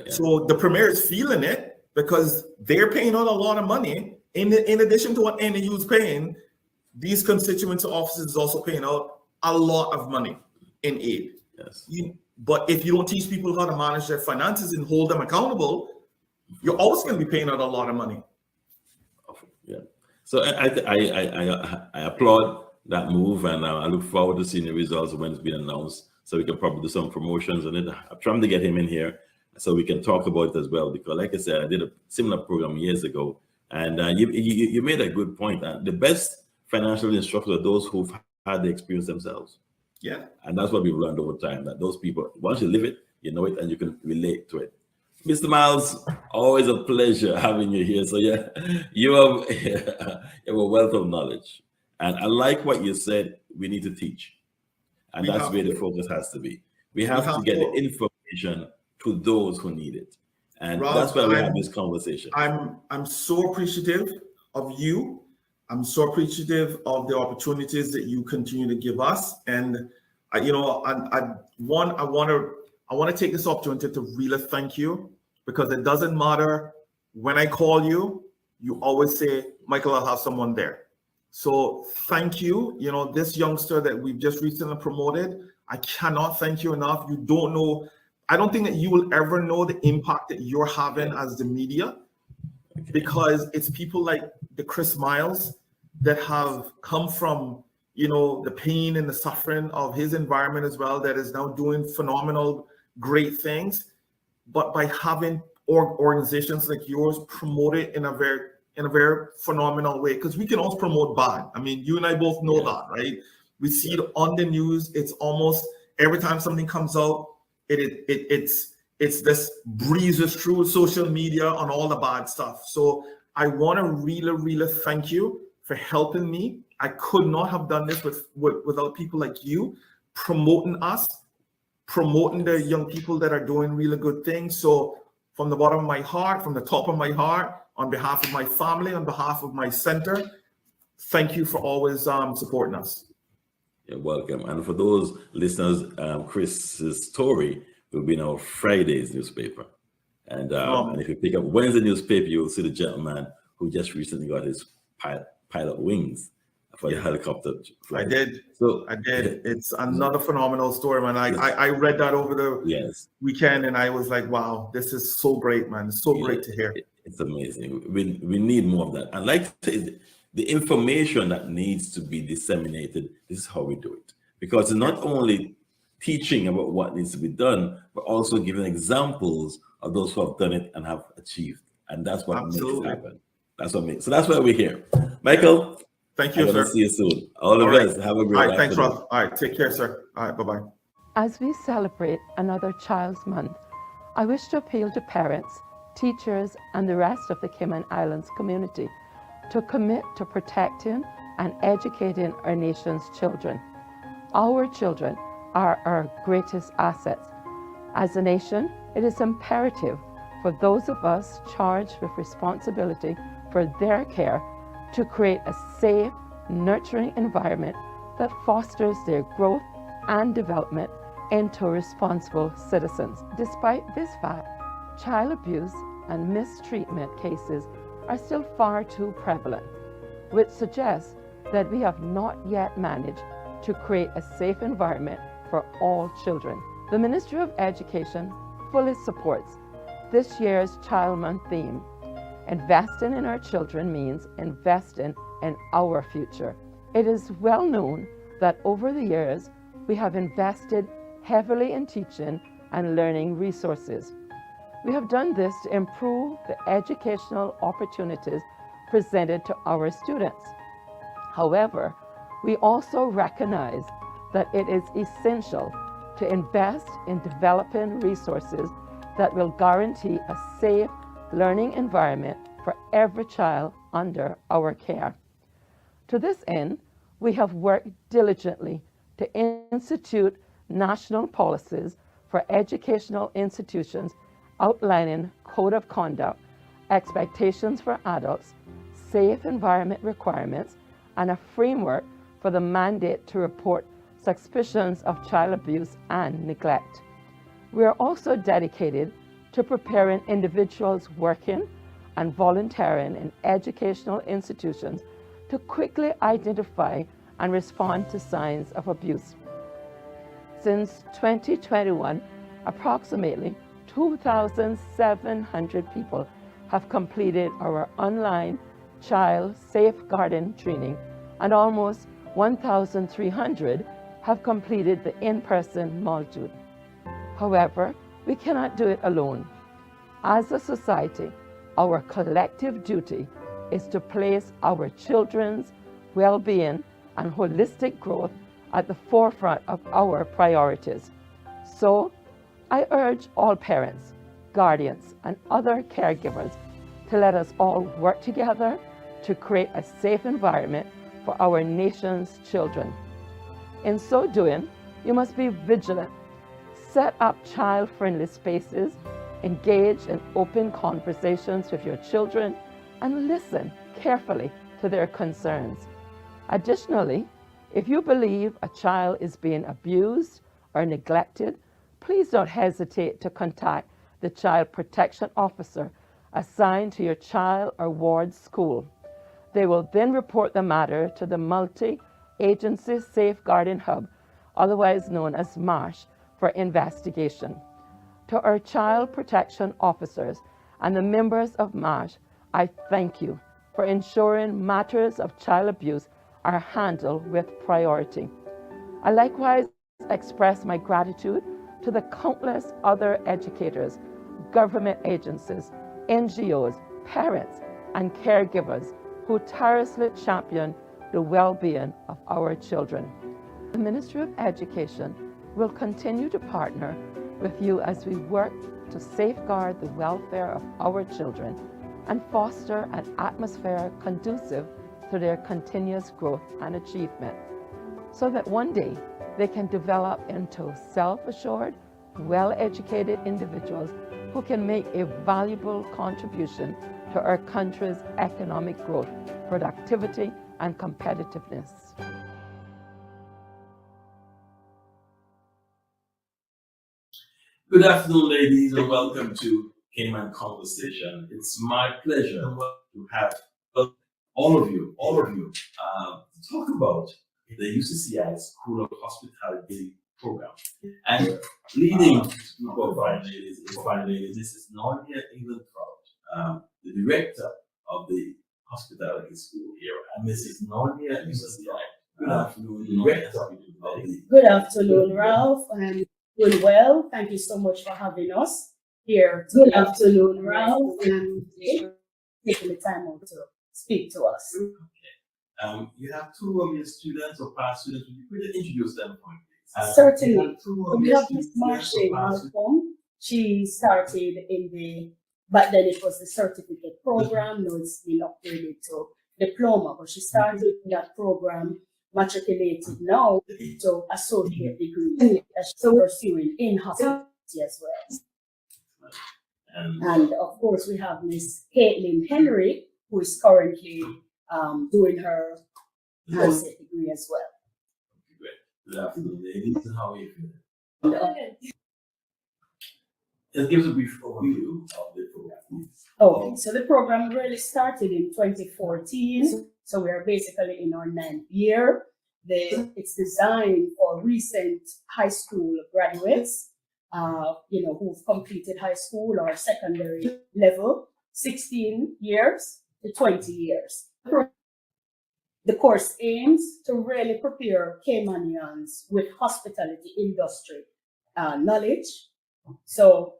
So the Premier is feeling it because they're paying out a lot of money. In addition to what NAU is paying, these constituency offices is also paying out a lot of money in aid. Yes. But if you don't teach people how to manage their finances and hold them accountable, you're always going to be paying out a lot of money. Yeah. So I applaud that move, and I look forward to seeing the results when it's been announced. So we can probably do some promotions on it. I'm trying to get him in here so we can talk about it as well. Because, like I said, I did a similar program years ago, and you made a good point. The best financial instructors are those who've had the experience themselves. Yeah. And that's what we've learned over time. That those people, once you live it, you know it, and you can relate to it. Mr. Miles, always a pleasure having you here. So you have a wealth of knowledge. And I like what you said, we need to teach. And that's where the focus has to be. We have to get the information to those who need it. And Ralph, that's why we have this conversation. I'm so appreciative of you. I'm so appreciative of the opportunities that you continue to give us. And I want to take this opportunity to really thank you, because it doesn't matter when I call you, you always say, Michael, I'll have someone there. So thank you. This youngster that we've just recently promoted, I cannot thank you enough. You don't know. I don't think that you will ever know the impact that you're having as the media, because it's people like the Chris Miles that have come from, the pain and the suffering of his environment as well, that is now doing phenomenal, great things. But by having organizations like yours promote it in a very phenomenal way, because we can also promote bad. I mean, you and I both know that, right? We see it on the news. It's almost every time something comes out, it's this breezes through social media on all the bad stuff. So I want to really, really thank you for helping me. I could not have done this without people like you promoting us, promoting the young people that are doing really good things. So from the bottom of my heart, from the top of my heart, on behalf of my family, on behalf of my center, thank you for always supporting us. You're welcome. And for those listeners, Chris's story will be in our Friday's newspaper. And if you pick up Wednesday newspaper, you will see the gentleman who just recently got his pilot wings for the helicopter flight. I did. It's another phenomenal story, man. I read that over the weekend, and I was like, wow, this is so great, man. It's so great to hear. It's amazing. We need more of that. And like the information that needs to be disseminated, this is how we do it. Because it's not only teaching about what needs to be done, but also giving examples of those who have done it and have achieved. And that's what makes it happen. So that's why we're here. Michael, thank you, sir. See you soon. All the best. Have a great day. All right, thanks, Rob. All right, take care, sir. All right, bye-bye. As we celebrate another Child's Month, I wish to appeal to parents, teachers, and the rest of the Cayman Islands community to commit to protecting and educating our nation's children. Our children are our greatest assets. As a nation, it is imperative for those of us charged with responsibility for their care to create a safe, nurturing environment that fosters their growth and development into responsible citizens. Despite this fact, child abuse and mistreatment cases are still far too prevalent. which suggests that we have not yet managed to create a safe environment for all children. The Ministry of Education fully supports this year's Child Month theme. Investing in our children means investing in our future. It is well known that over the years, we have invested heavily in teaching and learning resources. We have done this to improve the educational opportunities presented to our students. However, we also recognize that it is essential to invest in developing resources that will guarantee a safe learning environment for every child under our care. To this end, we have worked diligently to institute national policies for educational institutions outlining code of conduct, expectations for adults, safe environment requirements, and a framework for the mandate to report suspicions of child abuse and neglect. We are also dedicated to preparing individuals working and volunteering in educational institutions to quickly identify and respond to signs of abuse. Since 2021, approximately 2,700 people have completed our online child safeguarding training, and almost 1,300 have completed the in-person module. However, we cannot do it alone. As a society, our collective duty is to place our children's well-being and holistic growth at the forefront of our priorities. So, I urge all parents, guardians, and other caregivers to let us all work together to create a safe environment for our nation's children. In so doing, you must be vigilant. Set up child-friendly spaces, engage in open conversations with your children, and listen carefully to their concerns. Additionally, if you believe a child is being abused or neglected, please don't hesitate to contact the child protection officer assigned to your child or ward school. They will then report the matter to the Multi-Agency Safeguarding Hub, otherwise known as MARSH, for investigation. To our child protection officers and the members of MARSH, I thank you for ensuring matters of child abuse are handled with priority. I likewise express my gratitude to the countless other educators, government agencies, NGOs, parents, and caregivers who tirelessly champion the well-being of our children. The Ministry of Education will continue to partner with you as we work to safeguard the welfare of our children and foster an atmosphere conducive to their continuous growth and achievement, so that one day they can develop into self-assured, well-educated individuals who can make a valuable contribution to our country's economic growth, productivity, and competitiveness. Good afternoon, ladies, and welcome to Cayman Conversation. It's my pleasure to have all of you, to talk about the UCCI School of Hospitality program. And leading this group of fine ladies is Mrs. Nadia England Trout, the director of the hospitality school here, and Mrs. Nadia UCCI. Good afternoon, director of the. Good afternoon, Ralph. I'm doing well. Thank you so much for having us here. Good afternoon, Ralph. And taking the time out to speak to us. Okay. You have two of your students or past students. Would you please introduce them for me? Certainly. We have Miss Marcia Malcolm. She started back then it was the certificate program. Now it's been upgraded to diploma, but she started in that program, matriculated now to associate degree. So we're pursuing in hospitality as well. And of course, we have Miss Caitlin Henry, who is currently doing her master's degree as well. Great. Good afternoon, ladies. How are you feeling? Just give us a brief overview of the program. Okay, so the program really started in 2014. So we are basically in our 9th year. It's designed for recent high school graduates, who've completed high school or secondary level, 16 years to 20 years. The course aims to really prepare Caymanians with hospitality industry knowledge. So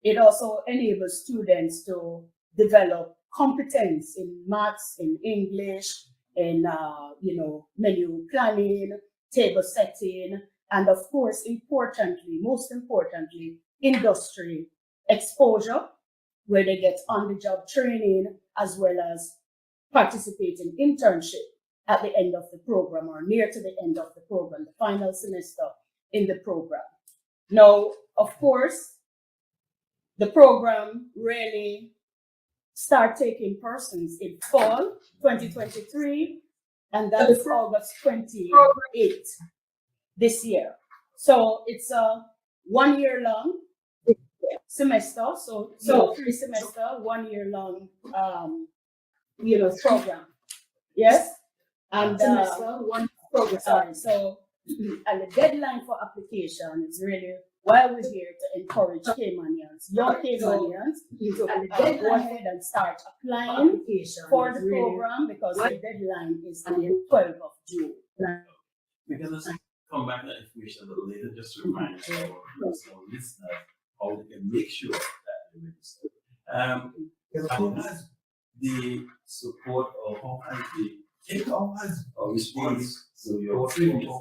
it also enables students to develop competence in maths, in English, in menu planning, table setting, and of course, most importantly, industry exposure, where they get on-the-job training as well as participate in internship at the end of the program or near to the end of the program, the final semester in the program. Now, of course, the program really start taking persons in fall 2023, and that is August 28 this year. So it's a 1 year long semester, so 3 semester, 1 year long program. Yes, and one program. Sorry. So, and the deadline for application is really why we're here to encourage Caymanians, young Caymanians, to go ahead and start applying for the program because the deadline is on the 12th of June. Because let's come back to that information a little later, just to remind our listeners how they can make sure that they register. How has the support or how has the takeoff or response to your previous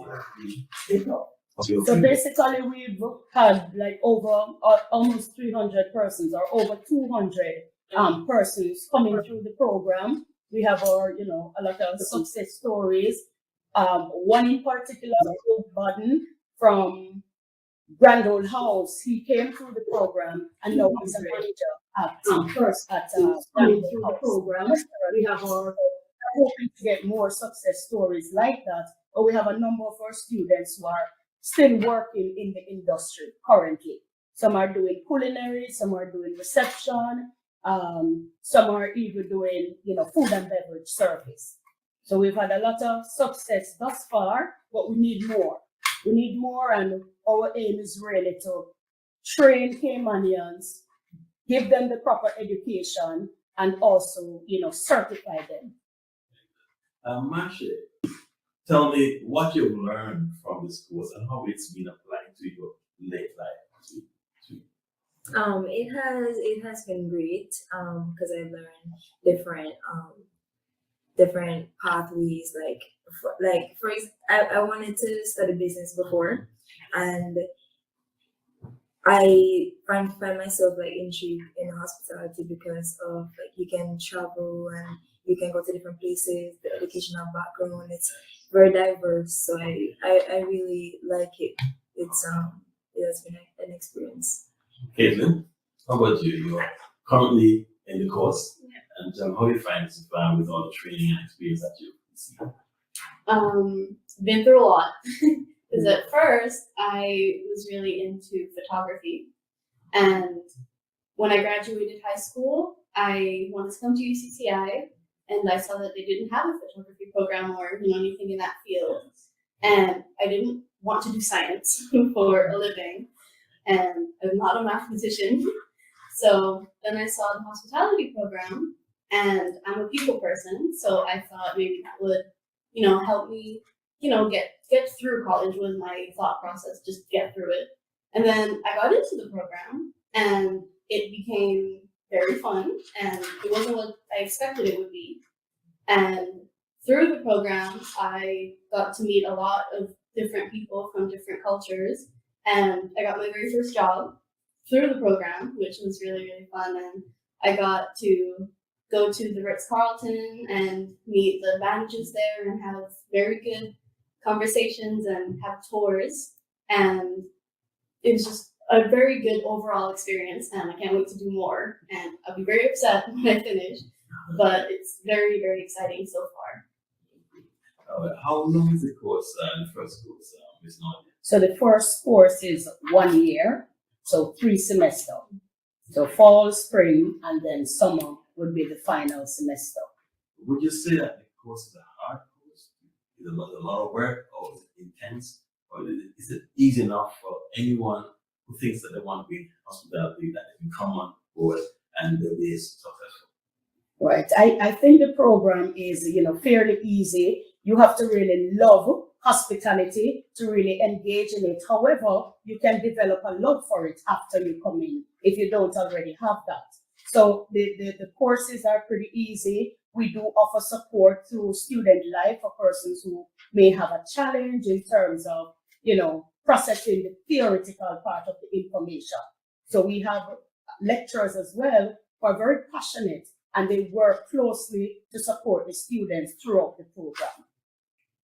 takeoff? So basically, we've had like over almost 300 persons or over 200 persons coming through the program. We have a lot of success stories. One in particular, Baden from Grand Old House, he came through the program and now he's a manager at coming through the program. We have hoping to get more success stories like that, but we have a number of our students who are still working in the industry currently. Some are doing culinary, some are doing reception, some are even doing, food and beverage service. So we've had a lot of success thus far, but we need more. We need more, and our aim is really to train Caymanians, give them the proper education, and also, certify them. Marsha, tell me what you've learned from this course and how it's been applied to your late life. It has been great because I've learned different pathways. I wanted to study business before, and I find myself intrigued in hospitality because of you can travel and you can go to different places. The educational background, it's very diverse, so I really like it. It has been an experience. Caitlin, how about you? You're currently in the course, and how you find this with all the training and experience that you've received? Been through a lot. Because at first I was really into photography, and when I graduated high school, I wanted to come to UCCI, and I saw that they didn't have a photography program or anything in that field, and I didn't want to do science for a living, and I'm not a mathematician. So then I saw the hospitality program, and I'm a people person, so I thought maybe that would help me get through college was my thought process, just get through it. And then I got into the program, and it became very fun, and it wasn't what I expected it would be. And through the program, I got to meet a lot of different people from different cultures, and I got my very first job through the program, which was really, really fun. And I got to go to the Ritz-Carlton and meet the managers there and have very good conversations and have tours. And it was just a very good overall experience, and I can't wait to do more. And I'll be very upset when I finish, but it's very, very exciting so far. How long is the course, the first course, Ms. Nadia? So the first course is 1 year, so 3 semesters. So fall, spring, and then summer would be the final semester. Would you say that the course is a hard course? Is it a lot of work, or is it intense? Or is it easy enough for anyone who thinks that they want to be in hospitality that they can come on board and they'll be successful? Right. I think the program is, fairly easy. You have to really love hospitality to really engage in it. However, you can develop a love for it after you come in if you don't already have that. So the courses are pretty easy. We do offer support through student life for persons who may have a challenge in terms of, processing the theoretical part of the information. So we have lecturers as well who are very passionate, and they work closely to support the students throughout the program.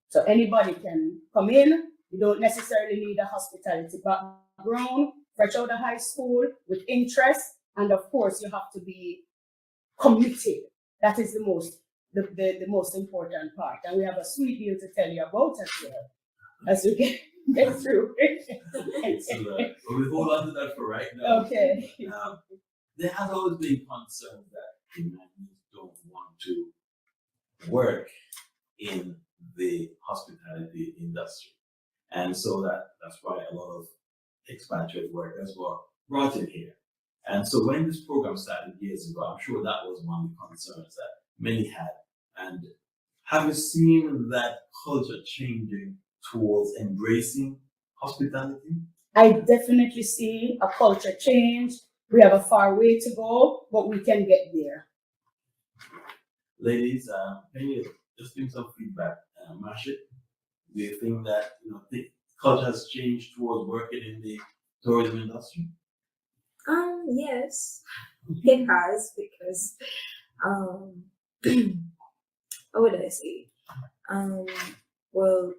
So anybody can come in. You don't necessarily need a hospitality background, fresh out of high school with interest, and of course you have to be committed. That is the most important part. And we have a sweet deal to tell you about as well as we get through. So we hold on to that for right now. Okay. There has always been concern that Caymanians don't want to work in the hospitality industry. And so that's why a lot of expatriate workers were brought in here. And so when this program started years ago, I'm sure that was one of the concerns that many had. And have you seen that culture changing towards embracing hospitality? I definitely see a culture change. We have a far way to go, but we can get there. Ladies, can you just give some feedback? Marsha, do you think that the culture has changed towards working in the tourism industry? Yes, it has, because what would I say? Well,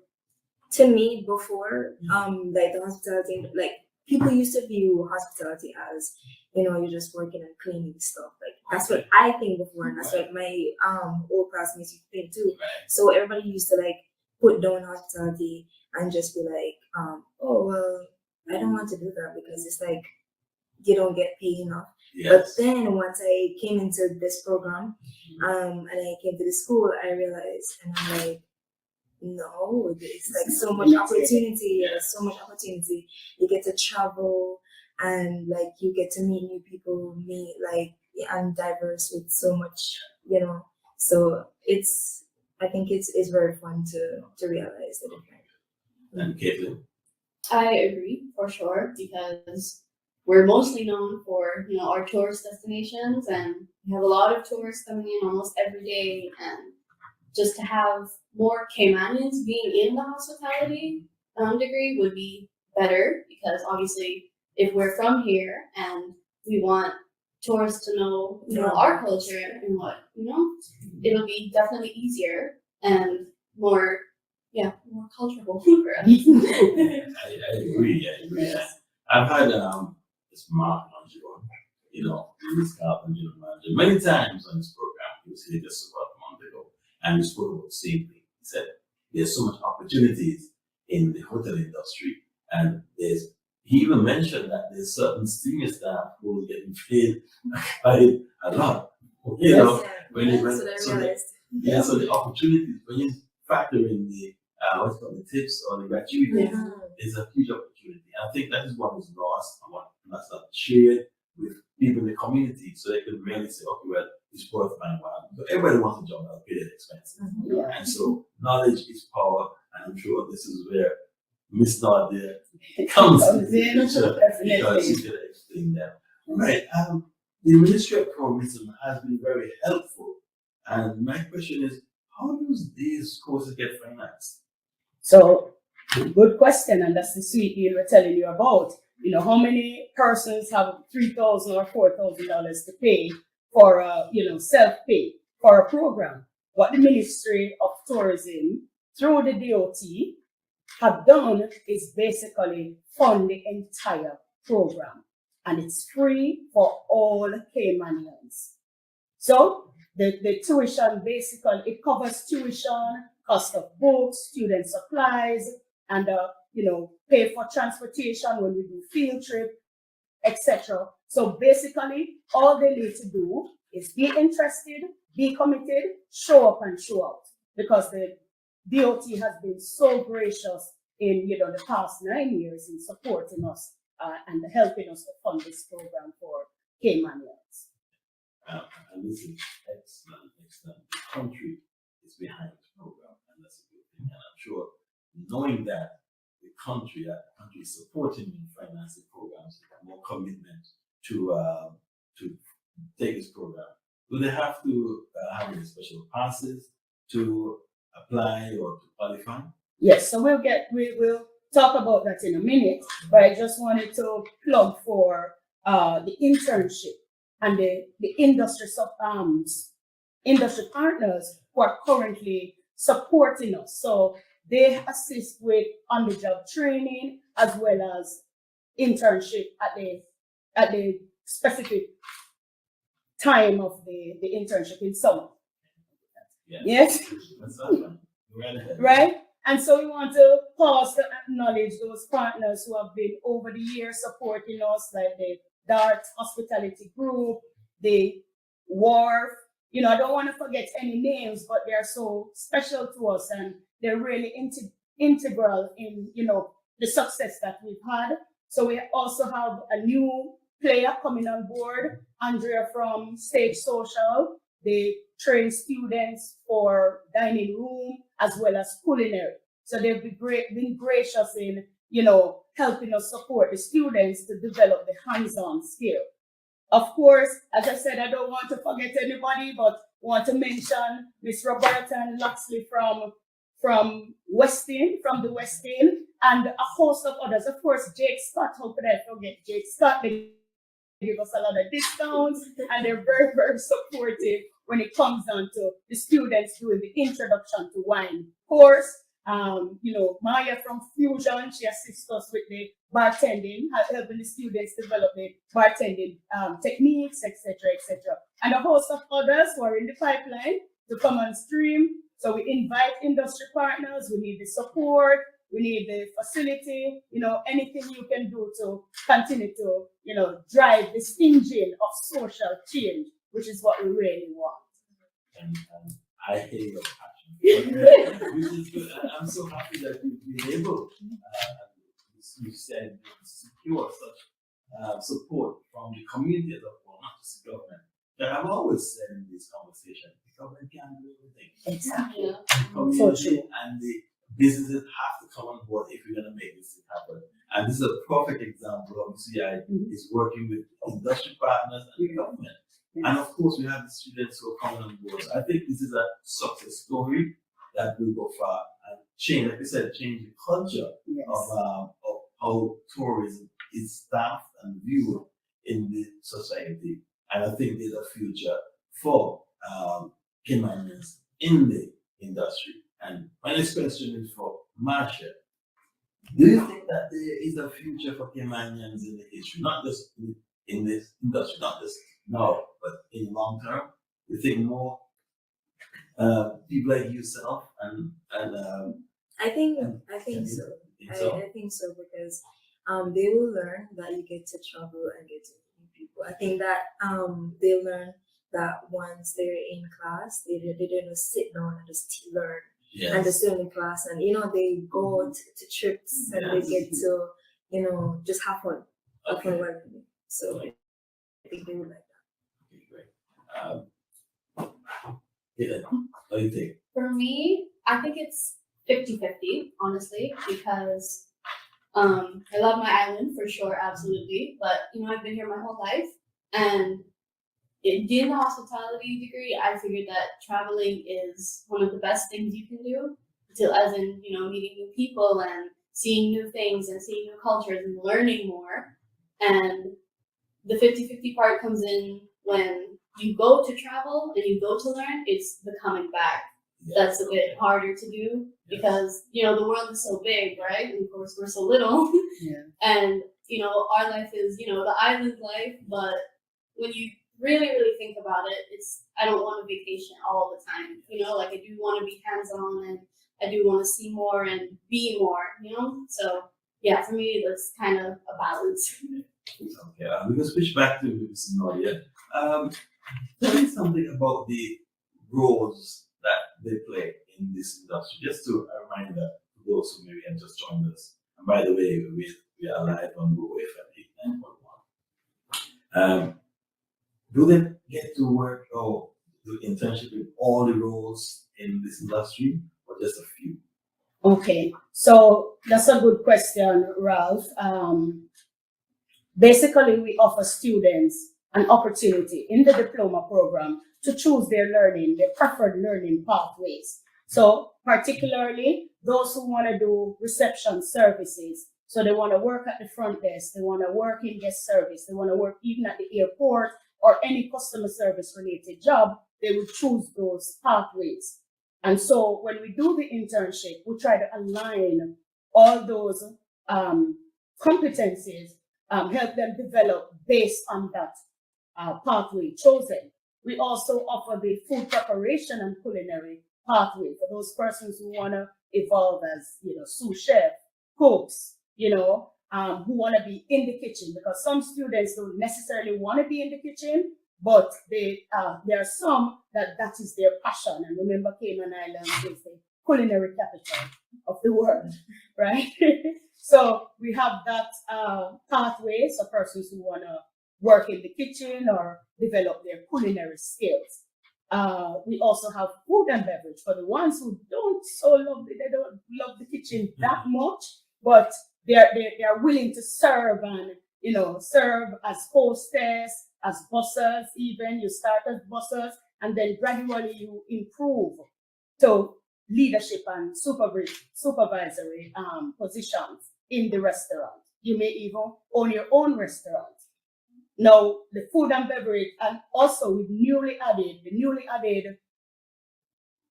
to me before, like the hospitality, like people used to view hospitality as, you're just working and cleaning stuff. Like that's what I think before, and that's what my old classmates used to think too. So everybody used to like put down hospitality and just be like, oh well, I don't want to do that because it's like you don't get paid enough. Yes. But then once I came into this program, and I came to the school, I realized, and I'm like, no, there's like so much opportunity. There's so much opportunity. You get to travel, and like you get to meet new people, and diverse with so much, So I think it's very fun to realize the difference. And Caitlin? I agree for sure, because we're mostly known for our tourist destinations, and we have a lot of tourists coming in almost every day, and just to have more Caymanians being in the hospitality degree would be better, because obviously if we're from here and we want tourists to know our culture and it'll be definitely easier and more cultural for us. I agree. Yes. I've had this Mark Louis Carlton, general manager, many times on this program. He was here just about a month ago, and we spoke about the same thing. He said there's so much opportunities in the hotel industry, and he even mentioned that there's certain senior staff who are getting paid quite a lot. So the opportunities, when you factor in the the tips or the gratuity, is a huge opportunity. I think that is what is lost and what that's not shared with people in the community, so they can really say, okay, well, it's worth my while. But everybody wants a job that'll pay their expenses. And so knowledge is power, and I'm sure this is where Miss Nadia comes in, because she's going to explain that. Right. The Ministry of Tourism has been very helpful. And my question is, how do these courses get financed? So, good question, and that's the sweet deal we're telling you about. How many persons have $3,000 or $4,000 to pay for self-pay for a program? What the Ministry of Tourism through the DOT have done is basically fund the entire program, and it's free for all Caymanians. So the tuition, basically it covers tuition, cost of books, student supplies, and pay for transportation when we do field trip. etc. So basically, all they need to do is be interested, be committed, show up and show out, because the DOT has been so gracious in the past 9 years in supporting us and helping us to fund this program for Caymanians. And this is excellent. The country is behind this program, and that's a good thing. And I'm sure, knowing that the country is supporting you in financing programs, more commitment to take this program. Do they have to have any special passes to apply or to qualify? Yes, so we'll talk about that in a minute, but I just wanted to plug for the internship and the industry partners who are currently supporting us. So they assist with on-the-job training as well as internship at the specific time of the internship in summer. Yes? That's fine. Right? And so we want to pause to acknowledge those partners who have been over the years supporting us, like the Dart Hospitality Group, the Wharf. I don't want to forget any names, but they're so special to us and they're really integral in, the success that we've had. So we also have a new player coming on board, Andrea from Stage Social. They train students for dining room as well as culinary. So they've been gracious in, helping us support the students to develop the hands-on skill. Of course, as I said, I don't want to forget anybody, but want to mention Miss Roberta and Loxley from the West End, and a host of others. Of course, Jake Scott, how could I forget Jake Scott? They give us a lot of discounts, and they're very, very supportive when it comes down to the students doing the introduction to wine course. Maya from Fusion, she assists us with the bartending, helping the students develop the bartending techniques, etc., etc. And a host of others who are in the pipeline to come on stream. So we invite industry partners. We need the support. We need the facility. Anything you can do to continue to, drive this engine of social change, which is what we really want. And I hear your passion, which is good. I'm so happy that you've been able, you said, to secure such support from the community as a whole, not just the government. But I've always said in this conversation, the government can't do everything. Exactly. The community and the businesses have to come on board if we're going to make this thing happen. And this is a perfect example of CI is working with industry partners and the government. And of course, we have the students who are coming on board. So I think this is a success story that will go far and change, like I said, change the culture of how tourism is staffed and viewed in the society. And I think there's a future for Caymanians in the industry. And my next question is for Marsha. Do you think that there is a future for Caymanians in the history, not just in this industry, not just now, but in long term? You think more people like yourself and I think so. I think so because they will learn that you get to travel and get to meet people. I think that they'll learn that once they're in class, they don't just sit down and just learn. Yes. And they're still in class, and they go to trips and they get to just have fun, have fun with me. So I think they would like that. Okay, great. What do you think? For me, I think it's 50-50, honestly, because I love my island for sure, absolutely. But I've been here my whole life, and in the hospitality degree, I figured that traveling is one of the best things you can do, as in meeting new people and seeing new things and seeing new cultures and learning more. And the 50-50 part comes in when you go to travel and you go to learn. It's the coming back. That's a bit harder to do because the world is so big, right? And of course we're so little. And our life is the island life, but when you really think about it, I don't want a vacation all the time. I do want to be hands-on and I do want to see more and be more. So yeah, for me that's kind of a balance. Okay. Yeah, we can switch back to Mrs. Nadia. Tell me something about the roles that they play in this industry, just to a reminder to those who maybe have just joined us. And by the way, we are live on Google FM 89.1. Do they get to work or do internship in all the roles in this industry, or just a few? Okay, so that's a good question, Ralph. Basically, we offer students an opportunity in the diploma program to choose their preferred learning pathways. So particularly those who want to do reception services. So they want to work at the front desk, they want to work in guest service, they want to work even at the airport or any customer service related job, they would choose those pathways. And so when we do the internship, we try to align all those competencies, help them develop based on that pathway chosen. We also offer the food preparation and culinary pathway for those persons who want to evolve as, sous chef, cooks, who want to be in the kitchen, because some students don't necessarily want to be in the kitchen, but there are some that is their passion. And remember, Cayman Islands is the culinary capital of the world, right? So we have that pathway, so persons who want to work in the kitchen or develop their culinary skills. We also have food and beverage for the ones who don't love the kitchen that much, but they are willing to serve and serve as hostess, as bussers. Even you start as bussers and then gradually you improve to leadership and supervisory positions in the restaurant. You may even own your own restaurant. Now, the food and beverage, and also with the newly added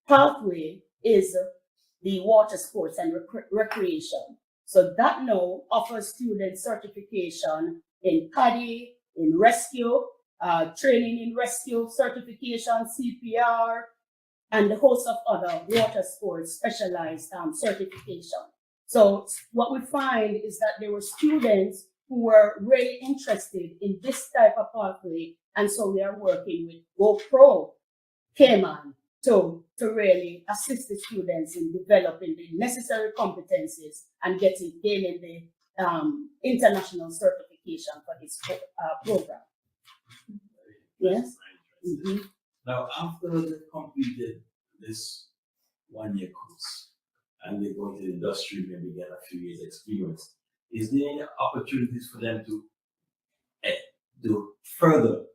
pathway is the water sports and recreation. So that now offers students certification in PADI, in rescue, training in rescue certification, CPR, and a host of other water sports specialized certification. So what we find is that there were students who were really interested in this type of pathway, and so we are working with GoPro, Cayman, to really assist the students in developing the necessary competencies and gaining the international certification for this program. Yes. Mm-hmm. Now, after they completed this 1-year course and they go into the industry, maybe get a few years experience, is there any opportunities for them to do further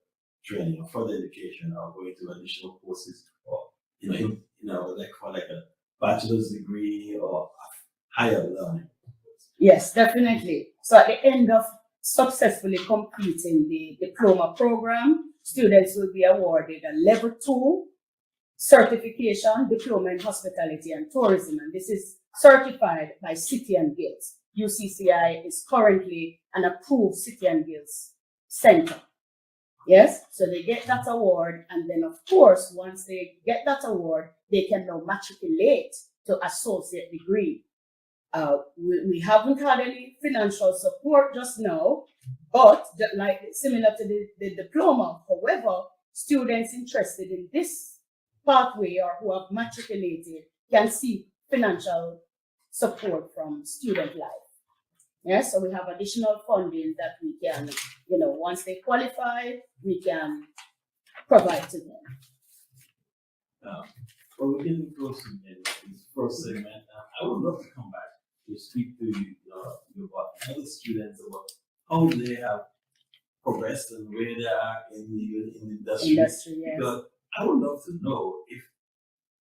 training or further education or go into additional courses, or like for like a bachelor's degree or higher learning? Yes, definitely. So at the end of successfully completing the diploma program, students will be awarded a level 2 certification, diploma in hospitality and tourism, and this is certified by City and Guilds. UCCI is currently an approved City and Guilds center. Yes, so they get that award, and then of course, once they get that award, they can now matriculate to associate degree. We haven't had any financial support just now, but similar to the diploma. However, students interested in this pathway or who have matriculated can seek financial support from Student Life. Yes, so we have additional funding that we can, once they qualify, we can provide to them. Well, we're getting close to the end of this first segment. I would love to come back to speak to you about other students, about how they have progressed and where they are in the industry. Yes. Because I would love to know if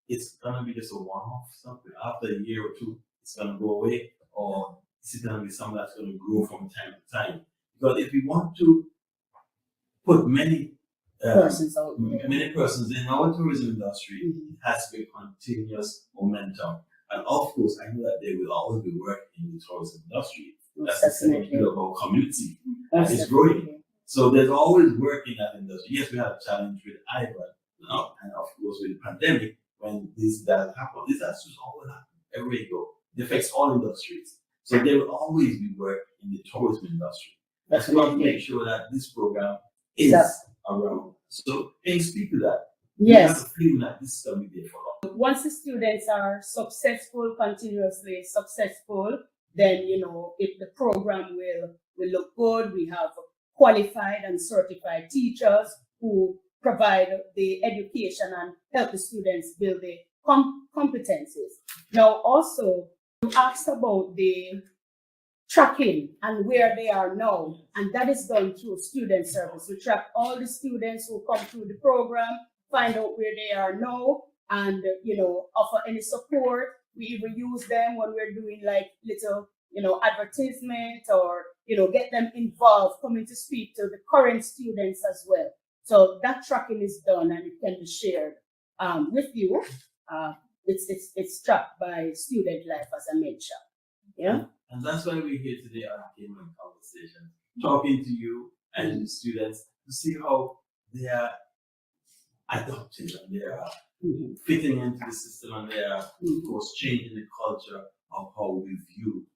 it's gonna be just a one-off, something after a year or two, it's gonna go away, or is it gonna be something that's gonna grow from time to time? Because if we want to put many persons in our tourism industry, it has to be continuous momentum. And of course, I know that there will always be work in the tourism industry. That's the second pillar of our community, and it's growing. So there's always work in that industry. Yes, we had a challenge with IVA, and of course with the pandemic, when this does happen, this has just always happen everywhere you go. It affects all industries. So there will always be work in the tourism industry. That's we want to lovely. make sure that this program is Yeah. around. So can you speak to that? Yes. You have a feeling that this is going to be there for long. Once the students are successful, continuously successful, then if the program will look good. We have qualified and certified teachers who provide the education and help the students build the competencies. Now, also, you asked about the tracking and where they are now, and that is done through student service. We track all the students who come through the program, find out where they are now, and offer any support. We even use them when we're doing like little advertisement, or get them involved, coming to speak to the current students as well. So that tracking is done and it can be shared with you. It's tracked by Student Life, as I mentioned. Yeah. And that's why we're here today on Cayman Conversations, talking to you and the students to see how they are adopting and they are fitting into the system, and they are, of course, changing the culture of how we view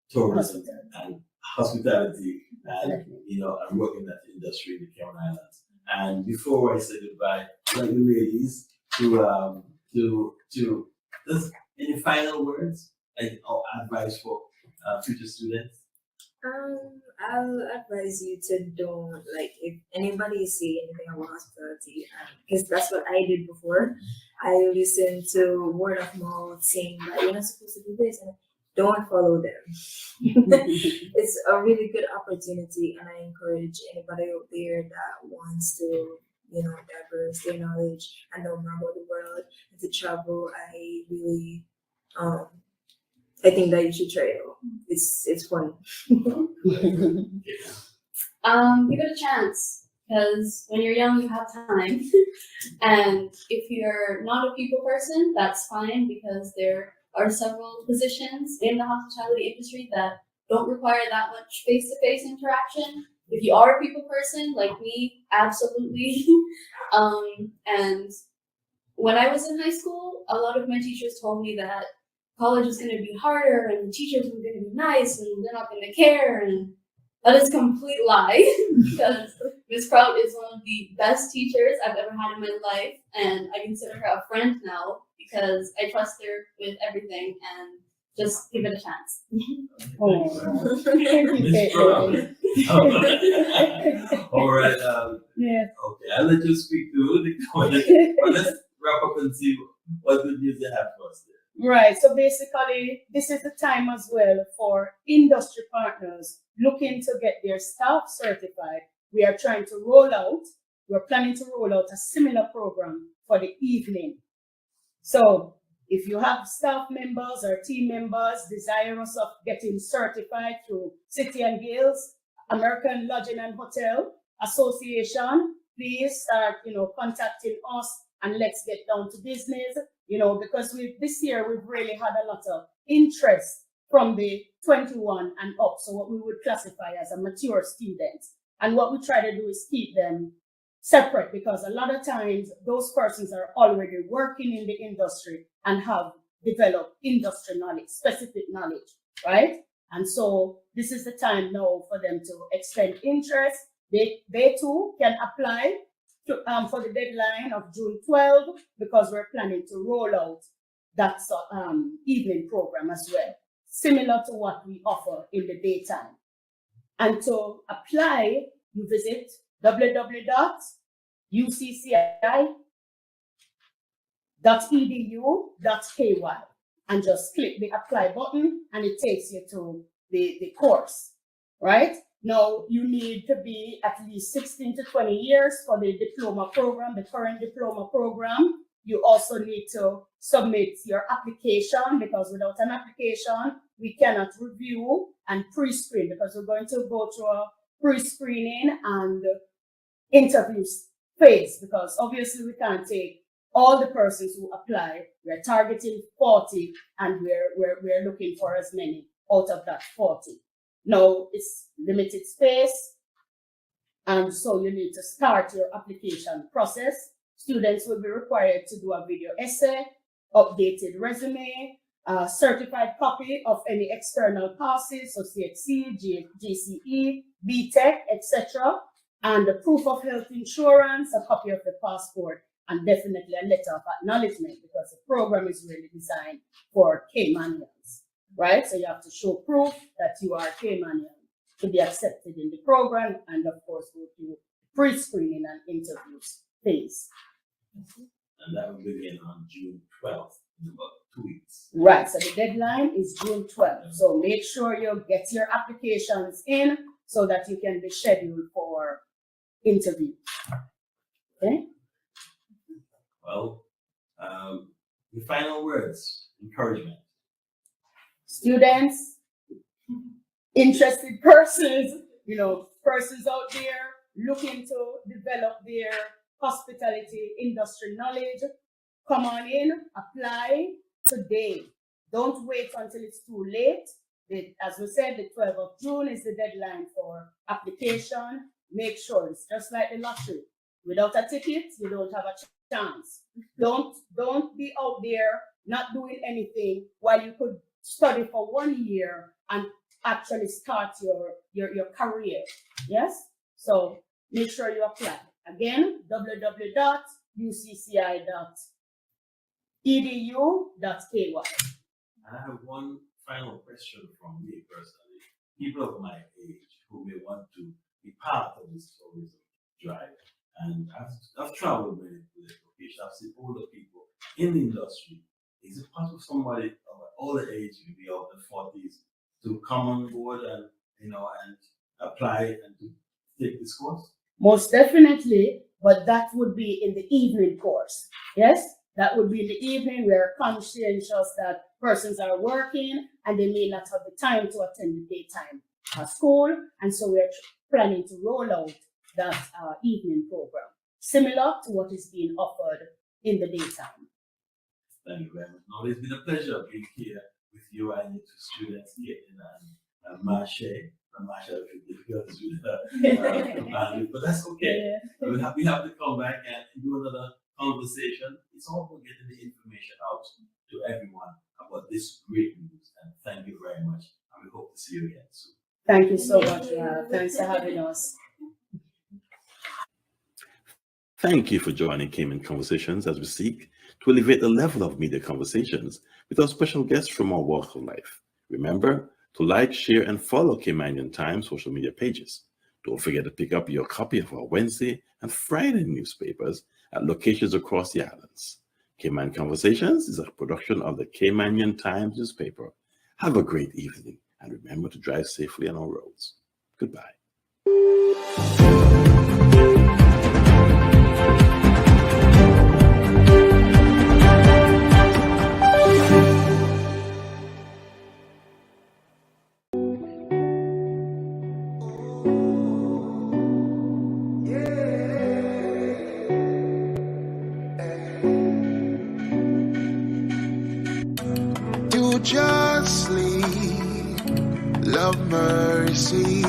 tourism and hospitality, and and work in that industry in the Cayman Islands. And before I say goodbye, I'd like you ladies to just any final words or advice for future students. I'll advise you to don't, like, if anybody say anything about hospitality, because that's what I did before. I listened to word of mouth saying that you're not supposed to do this, and don't follow them. It's a really good opportunity, and I encourage anybody out there that wants to, diverse their knowledge and know more about the world and to travel. I really, I think that you should try it out. It's fun. Give it a chance, because when you're young, you have time. And if you're not a people person, that's fine, because there are several positions in the hospitality industry that don't require that much face-to-face interaction. If you are a people person like me, absolutely. And when I was in high school, a lot of my teachers told me that college is going to be harder and the teachers are going to be nice and they're not going to care, and that is a complete lie. Because Miss Prout is one of the best teachers I've ever had in my life, and I consider her a friend now because I trust her with everything, and just give it a chance. Miss Prout. All right. Yeah. Okay, I'll let you speak to the comment, but let's wrap up and see what good news they have for us there. Right. So basically, this is the time as well for industry partners looking to get their staff certified. We are trying to we're planning to roll out a similar program for the evening. So if you have staff members or team members desirous of getting certified through City and Guilds, American Lodging and Hotel Association, please start, contacting us, and let's get down to business. Because this year we've really had a lot of interest from the 21 and up, so what we would classify as a mature students. And what we try to do is keep them separate, because a lot of times those persons are already working in the industry and have developed industry knowledge, specific knowledge, right? And so this is the time now for them to extend interest. They too can apply for the deadline of June 12, because we're planning to roll out that evening program as well, similar to what we offer in the daytime. And to apply, you visit www.ucci.edu.ky and just click the apply button, and it takes you to the course, right? Now, you need to be at least 16 to 20 years for the diploma program, the current diploma program. You also need to submit your application, because without an application, we cannot review and pre-screen, because we're going to go through a pre-screening and interview phase, because obviously we can't take all the persons who apply. We're targeting 40, and we're looking for as many out of that 40. Now, it's limited space, and so you need to start your application process. Students will be required to do a video essay, updated resume, a certified copy of any external passes, so CHC, GCE, BTEC, etc., and the proof of health insurance, a copy of the passport, and definitely a letter of acknowledgement, because the program is really designed for Caymanians, right? So you have to show proof that you are Caymanian to be accepted in the program, and of course go through pre-screening and interviews phase. And that will begin on June 12th, in about 2 weeks. Right, so the deadline is June 12th. So make sure you get your applications in so that you can be scheduled for interview. Okay? Well, the final words, encouragement. Students, interested persons, persons out there looking to develop their hospitality industry knowledge, come on in, apply today. Don't wait until it's too late. As we said, the 12th of June is the deadline for application. Make sure it's just like the lottery. Without a ticket, you don't have a chance. Don't be out there not doing anything while you could study for 1 year and actually start your career. Yes? So make sure you apply. Again, www.ucci.edu.ky. I have one final question from me personally. People of my age who may want to be part of this tourism drive, and I've traveled with locations. I've seen older people in the industry. Is it possible for somebody of an older age, maybe of the 40s, to come on board and and apply and to take this course? Most definitely, but that would be in the evening course. Yes, that would be in the evening. We are conscientious that persons are working and they may not have the time to attend the daytime school, and so we're planning to roll out that evening program, similar to what is being offered in the daytime. Thank you very much. Now, it's been a pleasure being here with you and your two students, Caitlin and Marsha. Marsha, difficult to but that's okay. Yeah. We have to come back and do another conversation. It's all about getting the information out to everyone about this great news. And thank you very much. And we hope to see you again soon. Thank you so much. Thanks for having us. Thank you for joining Cayman Conversations as we seek to elevate the level of media conversations with our special guests from our walk of life. Remember to like, share, and follow Caymanian Times social media pages. Don't forget to pick up your copy of our Wednesday and Friday newspapers at locations across the islands. Cayman Conversations is a production of the Caymanian Times newspaper. Have a great evening, and remember to drive safely on our roads. Goodbye. Justly love mercy,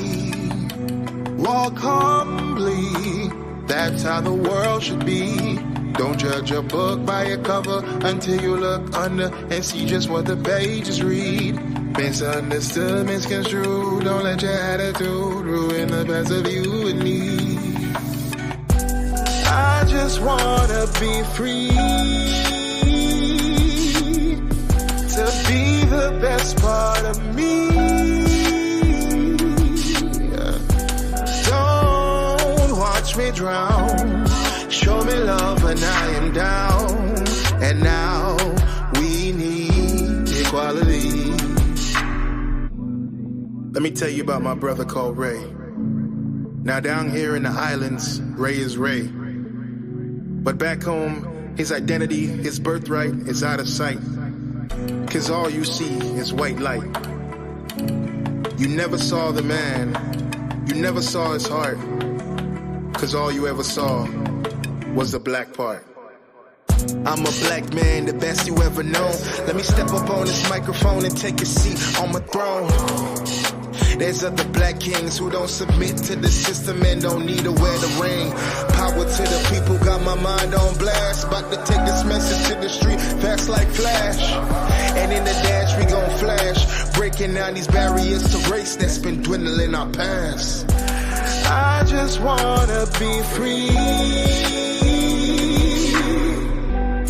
walk humbly, that's how the world should be. Don't judge a book by a cover until you look under and see just what the pages read. Misunderstood, misconstrued, don't let your attitude ruin the best of you and me. I just wanna be free to be the best part of me. Don't watch me drown. Show me love when I am down. And now we need equality. Let me tell you about my brother called Ray. Now down here in the islands, Ray is Ray. But back home, his identity, his birthright is out of sight. 'Cause all you see is white light. You never saw the man, you never saw his heart. 'Cause all you ever saw was the black part. I'm a black man, the best you ever known. Let me step up on this microphone and take a seat on my throne. There's other black kings who don't submit to the system and don't need to wear the ring. Power to the people, got my mind on blast. About to take this message to the street, fast like flash. And in the dash, we gon' flash. Breaking down these barriers to race that's been dwindling our past. I just wanna be free,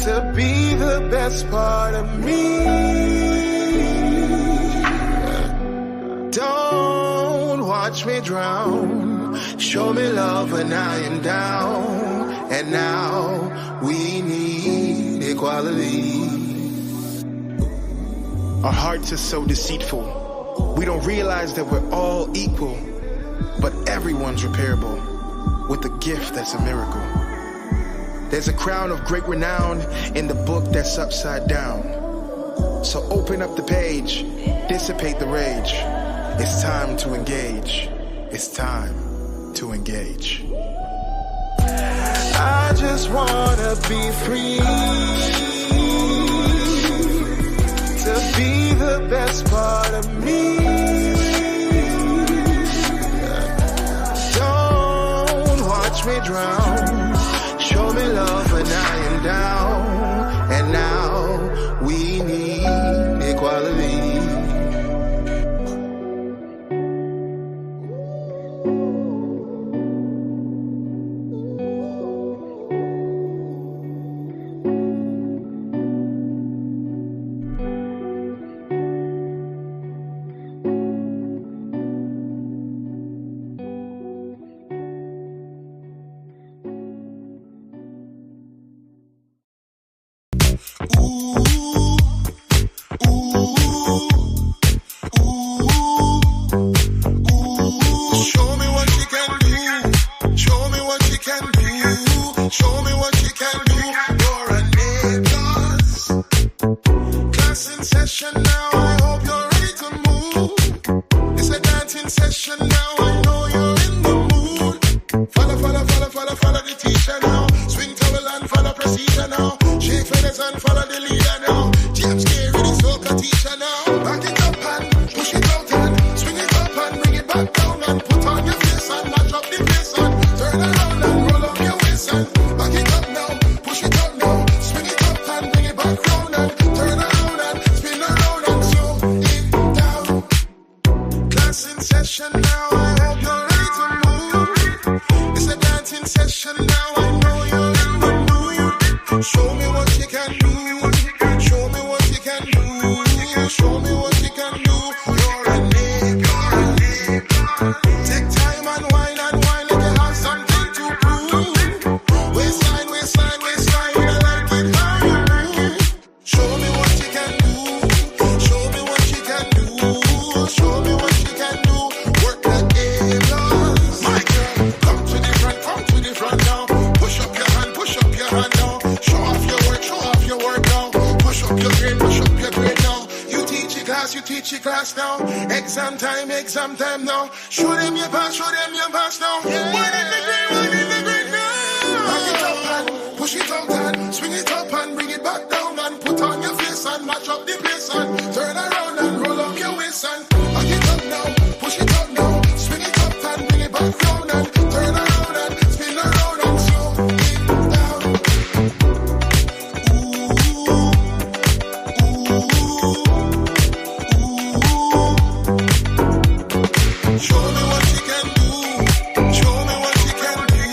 to be the best part of me. Don't watch me drown. Show me love when I am down. And now we need equality. Our hearts are so deceitful. We don't realize that we're all equal. But everyone's repairable with a gift that's a miracle. There's a crown of great renown in the book that's upside down. So open up the page, dissipate the rage. It's time to engage. It's time to engage. I just wanna be free, to be the best part of me. Watch me drown. Show me love when I am down. And now we need equality. Exam time now. Show them your pass now. Yeah. One in the green now. Back it up and push it out and swing it up and bring it back down and put on your face and match up the place and turn around and roll up your waist and back it up now. Push it up now. Swing it up and bring it back down and turn around and spin around and slow it down. Show me what you can do. Show me what you can do.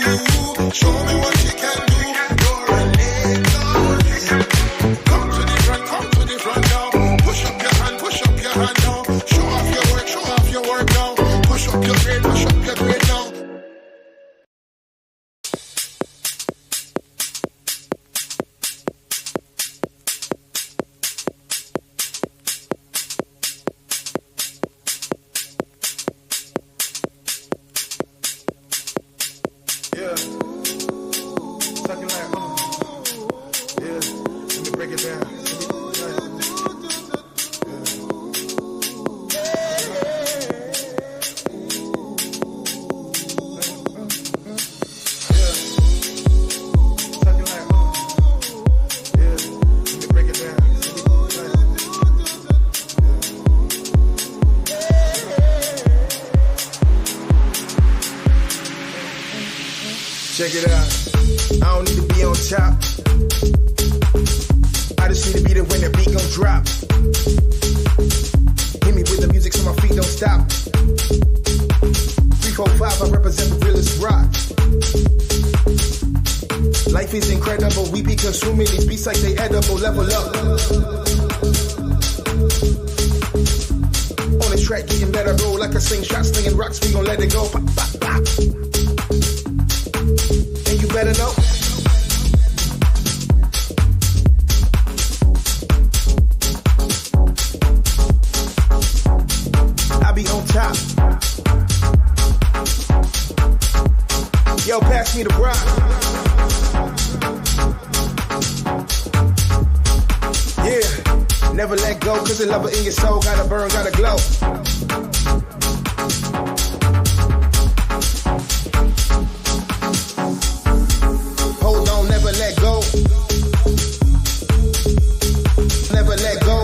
Show me what you can do. You're a nigga. Come to the front now. Push up your hand now. Show off your work now. Push up your grade now. Yeah. Suck it like yeah. Let me break it down. Check it out. I don't need to be on top. I just need to be there when the beat gon' drop. Hit me with the music so my feet don't stop. 3, 4, 5, I represent the realest rock. Life is incredible. We be consuming these beats like they edible. Level up. On the track, getting better. Roll like a slingshot, slinging rocks. We gon' let it go. Pop, pop, pop. And you better know. I be on top. Yo, pass me the rock. Yeah, never let go, cause the love in your soul gotta burn, gotta glow. Hold on, never let go. Never let go.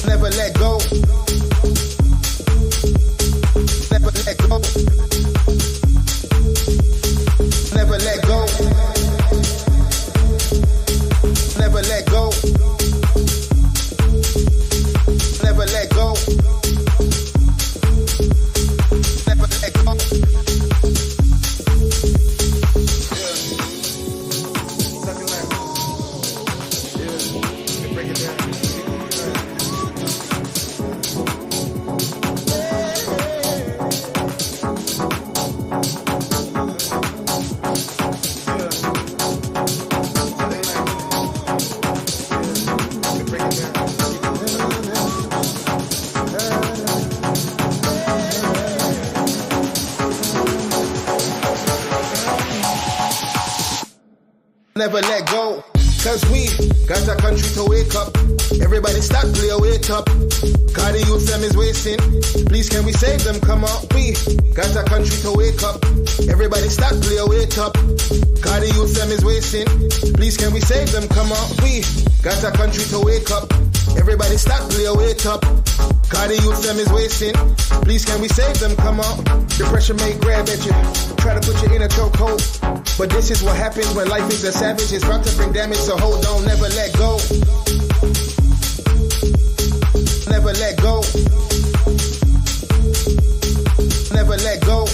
Never let go. Never let go. Never let go. Never let go. Never let go. Never let go. Yeah. Something like that. Yeah. You can break it down. Never let go, cause we got a country to wake up. Everybody stop, play, wake up. Cause the youth them is wasting. Please can we save them, come on. We got a country to wake up. Everybody stop, play, wake up. Cause the youth them is wasting. Please can we save them, come on. We got a country to wake up. Everybody stop, play, wake up. Cause the youth them is wasting. Please can we save them, come on. Depression may grab at you, try to put you in a chokehold. But this is what happens when life is a savage. It's about to bring damage, so hold on, never let go. Never let go. Never let go.